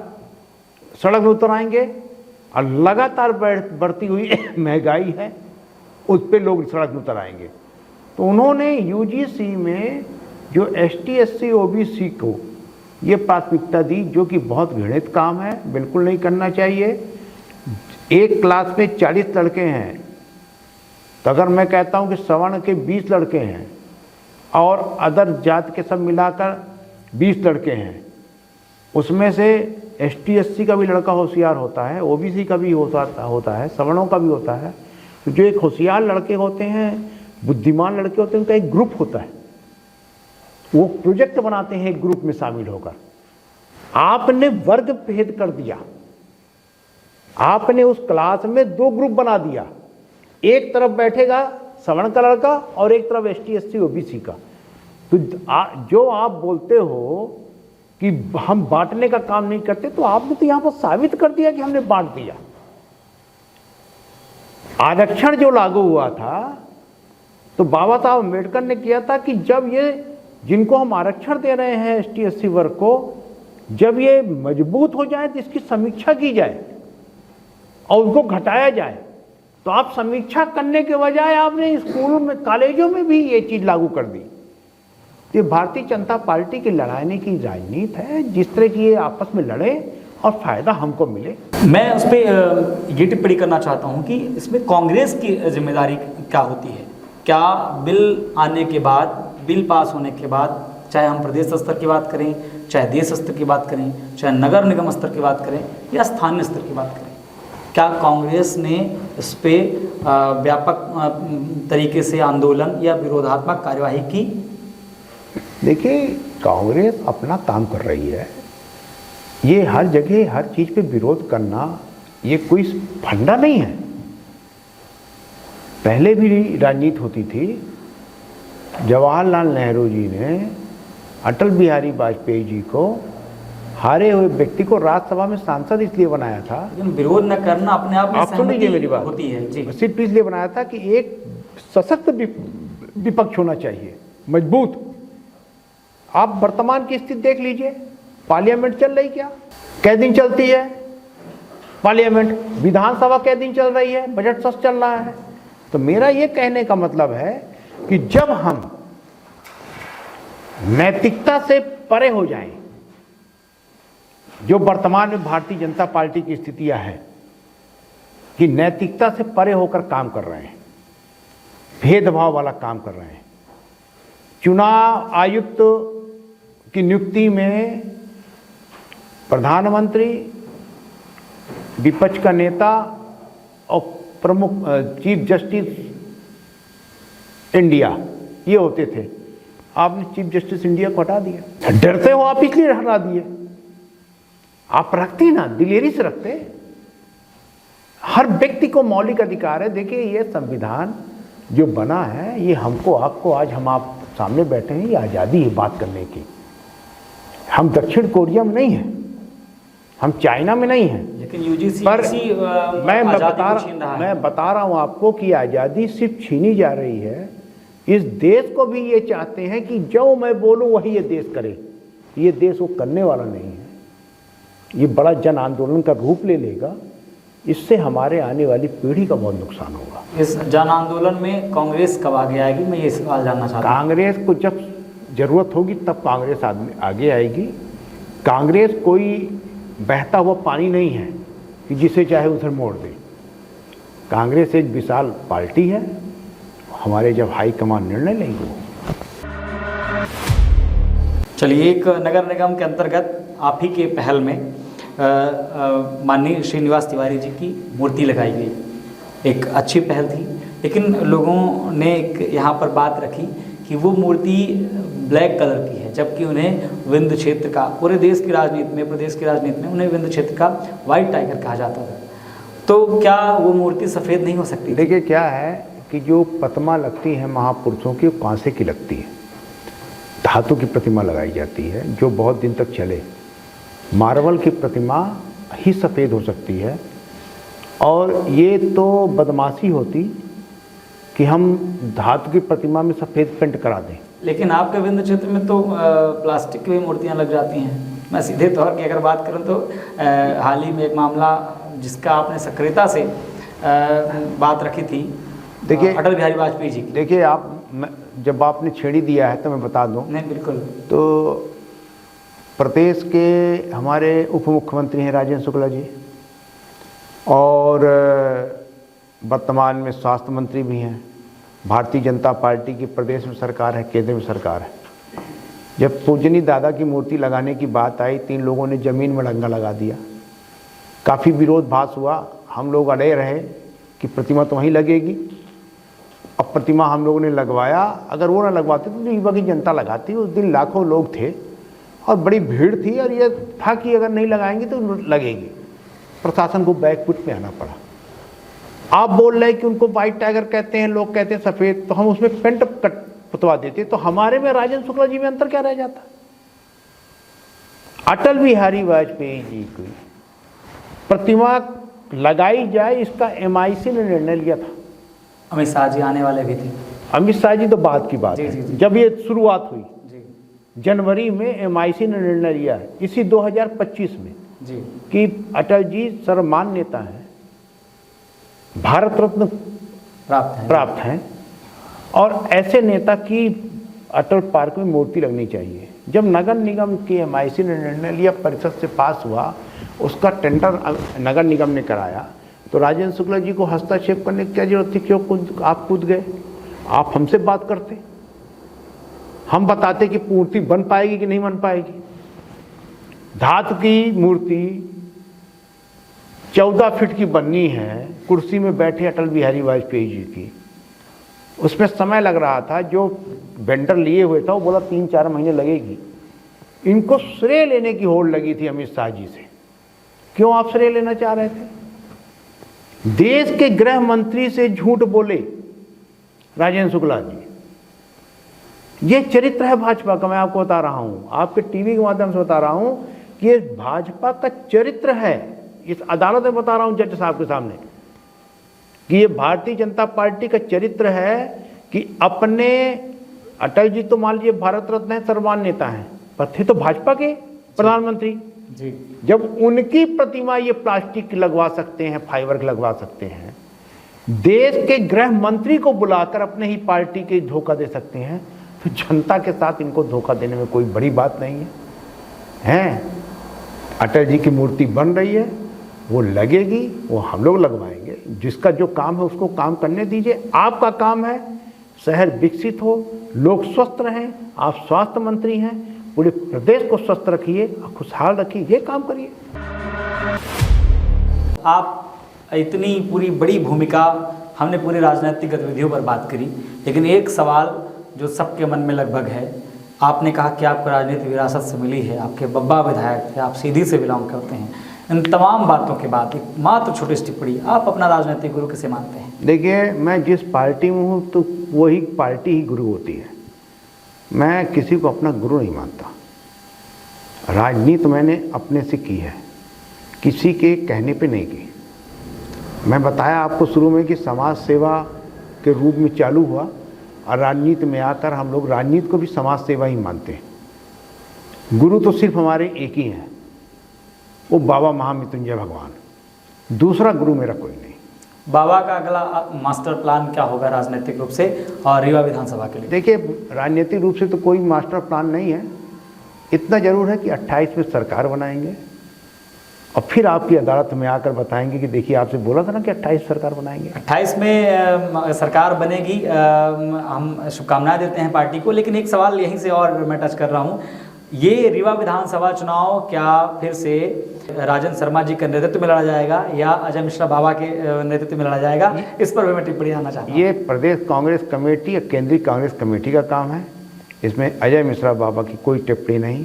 S3: सड़क में उतर आएंगे, और लगातार बढ़ती हुई महंगाई है उस पर लोग सड़क में उतर आएंगे। तो उन्होंने यूजीसी में जो ST SC OBC को ये प्राथमिकता दी, जो कि बहुत घृणित काम है, बिल्कुल नहीं करना चाहिए। एक क्लास में 40 लड़के हैं, तो अगर मैं कहता हूँ कि सवर्ण के 20 लड़के हैं और अदर जात के सब मिलाकर 20 लड़के हैं, उसमें से ST SC का भी लड़का होशियार होता है, OBC का भी होता है, सवर्णों का भी होता है। तो जो एक होशियार लड़के होते हैं, बुद्धिमान लड़के होते हैं, उनका एक ग्रुप होता है, वो प्रोजेक्ट बनाते हैं एक ग्रुप में शामिल होकर। आपने वर्ग भेद कर दिया आपने उस क्लास में 2 ग्रुप बना दिया, एक तरफ बैठेगा सवर्ण का लड़का और एक तरफ ST SC OBC का। तो जो आप बोलते हो कि हम बांटने का काम नहीं करते, तो आपने तो यहां पर साबित कर दिया कि हमने बांट दिया। आरक्षण जो लागू हुआ था तो बाबा साहब अम्बेडकर ने किया था कि जब ये जिनको हम आरक्षण दे रहे हैं ST SC वर्ग को, जब ये मजबूत हो जाए तो इसकी समीक्षा की जाए और उसको घटाया जाए। तो आप समीक्षा करने के बजाय आपने स्कूलों में कॉलेजों में भी ये चीज लागू कर दी। ये भारतीय जनता पार्टी की लड़ाने की राजनीति है, जिस तरह की ये आपस में लड़े और फायदा हमको मिले।
S2: मैं उस पर ये टिप्पणी करना चाहता हूँ कि इसमें कांग्रेस की जिम्मेदारी क्या होती है? क्या बिल आने के बाद, बिल पास होने के बाद, चाहे हम प्रदेश स्तर की बात करें, चाहे देश स्तर की बात करें, चाहे नगर निगम स्तर की बात करें या स्थानीय स्तर की बात करें, क्या कांग्रेस ने इस पर व्यापक तरीके से आंदोलन या विरोधात्मक कार्यवाही की?
S3: देखिए, कांग्रेस अपना काम कर रही है। ये हर जगह हर चीज पे विरोध करना ये कोई फंडा नहीं है। पहले भी राजनीति होती थी। जवाहरलाल नेहरू जी ने अटल बिहारी वाजपेयी जी को, हारे हुए व्यक्ति को, राज्यसभा में सांसद इसलिए बनाया था।
S2: लेकिन विरोध न करना अपने आप में
S3: आप सुन लीजिए मेरी बात
S2: होती है जी।
S3: सिर्फ इसलिए बनाया था कि एक सशक्त विपक्ष होना चाहिए, मजबूत। आप वर्तमान की स्थिति देख लीजिए, पार्लियामेंट चल रही क्या, कै दिन चलती है पार्लियामेंट, विधानसभा कै दिन चल रही है, बजट सत्र चल रहा है। तो मेरा ये कहने का मतलब है कि जब हम नैतिकता से परे हो जाएं, जो वर्तमान में भारतीय जनता पार्टी की स्थितियां हैं कि नैतिकता से परे होकर काम कर रहे हैं, भेदभाव वाला काम कर रहे हैं। चुनाव आयुक्त की नियुक्ति में प्रधानमंत्री, विपक्ष का नेता और प्रमुख चीफ जस्टिस इंडिया ये होते थे। आपने चीफ जस्टिस इंडिया को हटा दिया। डरते हो आप, इसलिए हटा दिए। आप रखते ना, दिलेरी से रखते। हर व्यक्ति को मौलिक अधिकार है। देखिए, ये संविधान जो बना है, ये हमको, आपको, आज हम आप सामने बैठे हैं, ये आज़ादी है बात करने की। हम दक्षिण कोरिया में नहीं हैं, हम चाइना में नहीं हैं।
S2: लेकिन यूजीसी
S3: पर मैं बता रहा हूं आपको कि आज़ादी सिर्फ छीनी जा रही है। इस देश को भी ये चाहते हैं कि जो मैं बोलूं वही ये देश करे। ये देश वो करने वाला नहीं है। ये बड़ा जन आंदोलन का रूप ले लेगा। इससे हमारे आने वाली पीढ़ी का बहुत नुकसान होगा।
S2: इस जन आंदोलन में कांग्रेस कब आगे आएगी, मैं ये सवाल जानना चाहता हूँ।
S3: कांग्रेस को जब जरूरत होगी तब कांग्रेस आगे आएगी। कांग्रेस कोई बहता हुआ पानी नहीं है कि जिसे चाहे उधर मोड़ दे। कांग्रेस एक विशाल पार्टी है। हमारे जब हाईकमान निर्णय लेंगे।
S2: चलिए, एक नगर निगम के अंतर्गत आप ही के पहल में माननीय श्रीनिवास तिवारी जी की मूर्ति लगाई गई। एक अच्छी पहल थी, लेकिन लोगों ने एक यहाँ पर बात रखी कि वो मूर्ति ब्लैक कलर की है, जबकि उन्हें विंध्य क्षेत्र का, पूरे देश की राजनीति में, प्रदेश की राजनीति में उन्हें विंध्य क्षेत्र का वाइट टाइगर कहा जाता था। तो क्या वो मूर्ति सफ़ेद नहीं हो सकती?
S3: देखिए, क्या है कि जो प्रतिमा लगती है महापुरुषों की, वो कांसे की लगती है। धातु की प्रतिमा लगाई जाती है जो बहुत दिन तक चले। मार्बल की प्रतिमा ही सफ़ेद हो सकती है। और ये तो बदमाशी होती कि हम धातु की प्रतिमा में सफ़ेद पेंट करा दें।
S2: लेकिन आपके विंध्य क्षेत्र में तो प्लास्टिक की भी मूर्तियाँ लग जाती हैं। मैं सीधे तौर की अगर बात करूं तो हाल ही में एक मामला जिसका आपने सक्रियता से बात रखी थी, देखिए अटल बिहारी वाजपेयी जी की।
S3: देखिए, आप जब आपने छेड़ी दिया है तो मैं बता दूं।
S2: नहीं, बिल्कुल।
S3: तो प्रदेश के हमारे उप मुख्यमंत्री हैं राजेंद्र शुक्ला जी, और वर्तमान में स्वास्थ्य मंत्री भी हैं। भारतीय जनता पार्टी की प्रदेश में सरकार है, केंद्र में सरकार है। जब पूजनी दादा की मूर्ति लगाने की बात आई, 3 लोगों ने ज़मीन में डंगा लगा दिया। काफ़ी विरोधाभास हुआ। हम लोग अड़े रहे कि प्रतिमा तो वहीं लगेगी। अब प्रतिमा हम लोगों ने लगवाया। अगर वो ना लगवाते तो युवा की जनता लगाती। उस दिन लाखों लोग थे और बड़ी भीड़ थी, और ये था कि अगर नहीं लगाएंगे तो लगेगी। प्रशासन को बैकफुट पे आना पड़ा। आप बोल रहे हैं कि उनको व्हाइट टाइगर कहते हैं, लोग कहते हैं सफेद, तो हम उसमें पेंट कट पुतवा देते, तो हमारे में राजेंद्र शुक्ला जी में अंतर क्या रह जाता? अटल बिहारी वाजपेयी जी की प्रतिमा लगाई जाए, इसका MIC ने निर्णय लिया था।
S2: अमित शाह जी आने वाले भी थे।
S3: अमित शाह जी तो बाद की बात
S2: जी,
S3: है,
S2: जी, जी।
S3: जब ये शुरुआत हुई
S2: जी
S3: जनवरी में MIC ने निर्णय लिया है इसी 2025 में
S2: जी
S3: कि अटल जी सर्वमान्य नेता हैं, भारत रत्न प्राप्त हैं, और ऐसे नेता की अटल पार्क में मूर्ति लगनी चाहिए। जब नगर निगम की MIC ने निर्णय लिया, परिषद से पास हुआ, उसका टेंडर नगर निगम ने कराया, तो राजेंद्र शुक्ला जी को हस्तक्षेप करने की क्या जरूरत थी? क्यों आप कूद गए? आप हमसे बात करते, हम बताते कि मूर्ति बन पाएगी कि नहीं बन पाएगी। धातु की मूर्ति 14 फीट की बननी है, कुर्सी में बैठे अटल बिहारी वाजपेयी जी की, उसमें समय लग रहा था। जो वेंडर लिए हुए था वो बोला 3-4 महीने लगेगी। इनको श्रेय लेने की होड़ लगी थी अमित शाह जी से। क्यों आप श्रेय लेना चाह रहे थे? देश के गृह मंत्री से झूठ बोले राजेंद्र शुक्ला जी। ये चरित्र है भाजपा का, मैं आपको बता रहा हूं, आपके टीवी के माध्यम से बता रहा हूं कि ये भाजपा का चरित्र है। इस अदालत में बता रहा हूं जज साहब के सामने कि ये भारतीय जनता पार्टी का चरित्र है कि अपने अटल जी तो मान लीजिए भारत रत्न है, सर्वमान्य नेता हैं, पर थे तो भाजपा के प्रधानमंत्री
S2: जी।
S3: जब उनकी प्रतिमा ये प्लास्टिक की लगवा सकते हैं, फाइबर की लगवा सकते हैं, देश के गृह मंत्री को बुलाकर अपने ही पार्टी के धोखा दे सकते हैं, तो जनता के साथ इनको धोखा देने में कोई बड़ी बात नहीं है। हैं अटल जी की मूर्ति बन रही है, वो लगेगी, वो हम लोग लगवाएंगे। जिसका जो काम है उसको काम करने दीजिए। आपका काम है शहर विकसित हो, लोग स्वस्थ रहें, आप स्वास्थ्य मंत्री हैं, पूरे प्रदेश को स्वस्थ रखिए, खुशहाल रखिए, ये काम करिए।
S2: आप इतनी पूरी बड़ी भूमिका, हमने पूरी राजनीतिक गतिविधियों पर बात करी, लेकिन एक सवाल जो सबके मन में लगभग है, आपने कहा कि आपको राजनीतिक विरासत से मिली है, आपके बब्बा विधायक थे, आप सीधी से बिलोंग करते हैं। इन तमाम बातों के बाद एक मात्र छोटी सी टिप्पणी, आप अपना राजनीतिक गुरु किसे मानते हैं?
S3: देखिए, मैं जिस पार्टी में हूँ तो वही पार्टी ही गुरु होती है। मैं किसी को अपना गुरु नहीं मानता। राजनीति मैंने अपने से की है, किसी के कहने पे नहीं की। मैं बताया आपको शुरू में कि समाज सेवा के रूप में चालू हुआ और राजनीति में आकर हम लोग राजनीति को भी समाज सेवा ही मानते हैं। गुरु तो सिर्फ हमारे एक ही हैं, वो बाबा महामृत्युंजय भगवान। दूसरा गुरु मेरा कोई नहीं।
S2: बाबा का अगला मास्टर प्लान क्या होगा राजनीतिक रूप से और रीवा विधानसभा के लिए?
S3: देखिए, राजनीतिक रूप से तो कोई मास्टर प्लान नहीं है। इतना जरूर है कि 28 में सरकार बनाएंगे और फिर आपकी अदालत में आकर बताएंगे कि देखिए, आपसे बोला था ना कि 28 सरकार बनाएंगे।
S2: 28 में सरकार बनेगी, हम शुभकामनाएं देते हैं पार्टी को। लेकिन एक सवाल यहीं से और मैं टच कर रहा हूँ, ये रीवा विधानसभा चुनाव क्या फिर से राजन शर्मा जी के नेतृत्व में लड़ा जाएगा या अजय मिश्रा बाबा के नेतृत्व में लड़ा जाएगा? इस पर भी मैं टिप्पणी आना चाहता हूँ।
S3: ये प्रदेश कांग्रेस कमेटी या केंद्रीय कांग्रेस कमेटी का काम है, इसमें अजय मिश्रा बाबा की कोई टिप्पणी नहीं।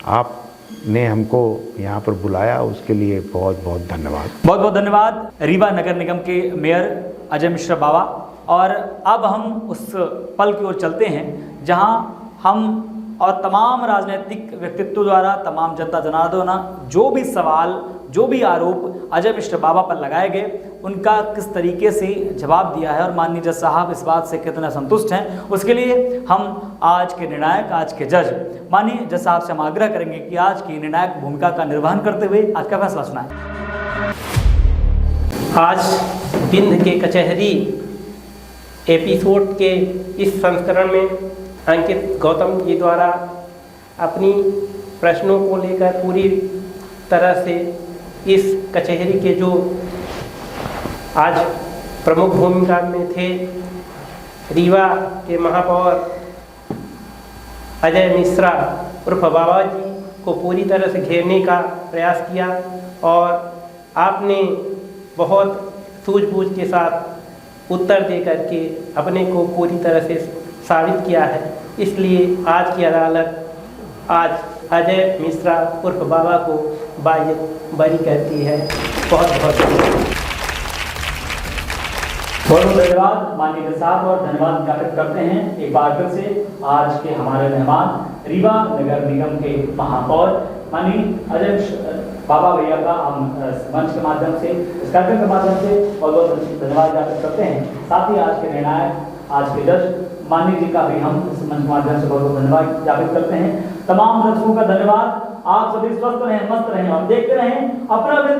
S3: आपने हमको यहाँ पर बुलाया, उसके लिए बहुत बहुत धन्यवाद।
S2: बहुत बहुत धन्यवाद रीवा नगर निगम के मेयर अजय मिश्रा बाबा। और अब हम उस पल की ओर चलते हैं जहाँ हम और तमाम राजनीतिक व्यक्तित्व द्वारा, तमाम जनता जनार्दन, जो भी सवाल, जो भी आरोप अजय मिश्रा बाबा पर लगाए गए, उनका किस तरीके से जवाब दिया है और माननीय जज साहब इस बात से कितना संतुष्ट हैं, उसके लिए हम आज के निर्णायक, आज के जज माननीय जज साहब से हम आग्रह करेंगे कि आज की निर्णायक भूमिका का निर्वहन करते हुए आज का फैसला सुनाएं।
S4: आज बिंद के कचहरी एपिसोड के इस संस्करण में अंकित गौतम जी द्वारा अपनी प्रश्नों को लेकर पूरी तरह से इस कचहरी के जो आज प्रमुख भूमिका में थे, रीवा के महापौर अजय मिश्रा उर्फ बाबा जी को पूरी तरह से घेरने का प्रयास किया और आपने बहुत सूझबूझ के साथ उत्तर दे करके अपने को पूरी तरह से साबित किया है। इसलिए आज की अदालत आज अजय मिश्रा उर्फ बाबा को बरी करती है। बहुत बहुत धन्यवाद।
S2: बहुत बहुत धन्यवाद माननीय के साथ और धन्यवाद ज्ञापित करते हैं एक बार फिर से आज के हमारे मेहमान रीवा नगर निगम के महापौर माननीय अजय बाबा भैया का हम मंच के माध्यम से इस कार्यक्रम के माध्यम से बहुत बहुत धन्यवाद ज्ञापित करते हैं। साथ ही आज के निर्णायक आज के जज माननीय जी का भी हम इस मंच के माध्यम से बहुत बहुत धन्यवाद ज्ञापित करते हैं। तमाम दर्शकों का धन्यवाद। आप सभी स्वस्थ रहें, मस्त रहें और देखते रहें अपना दिन।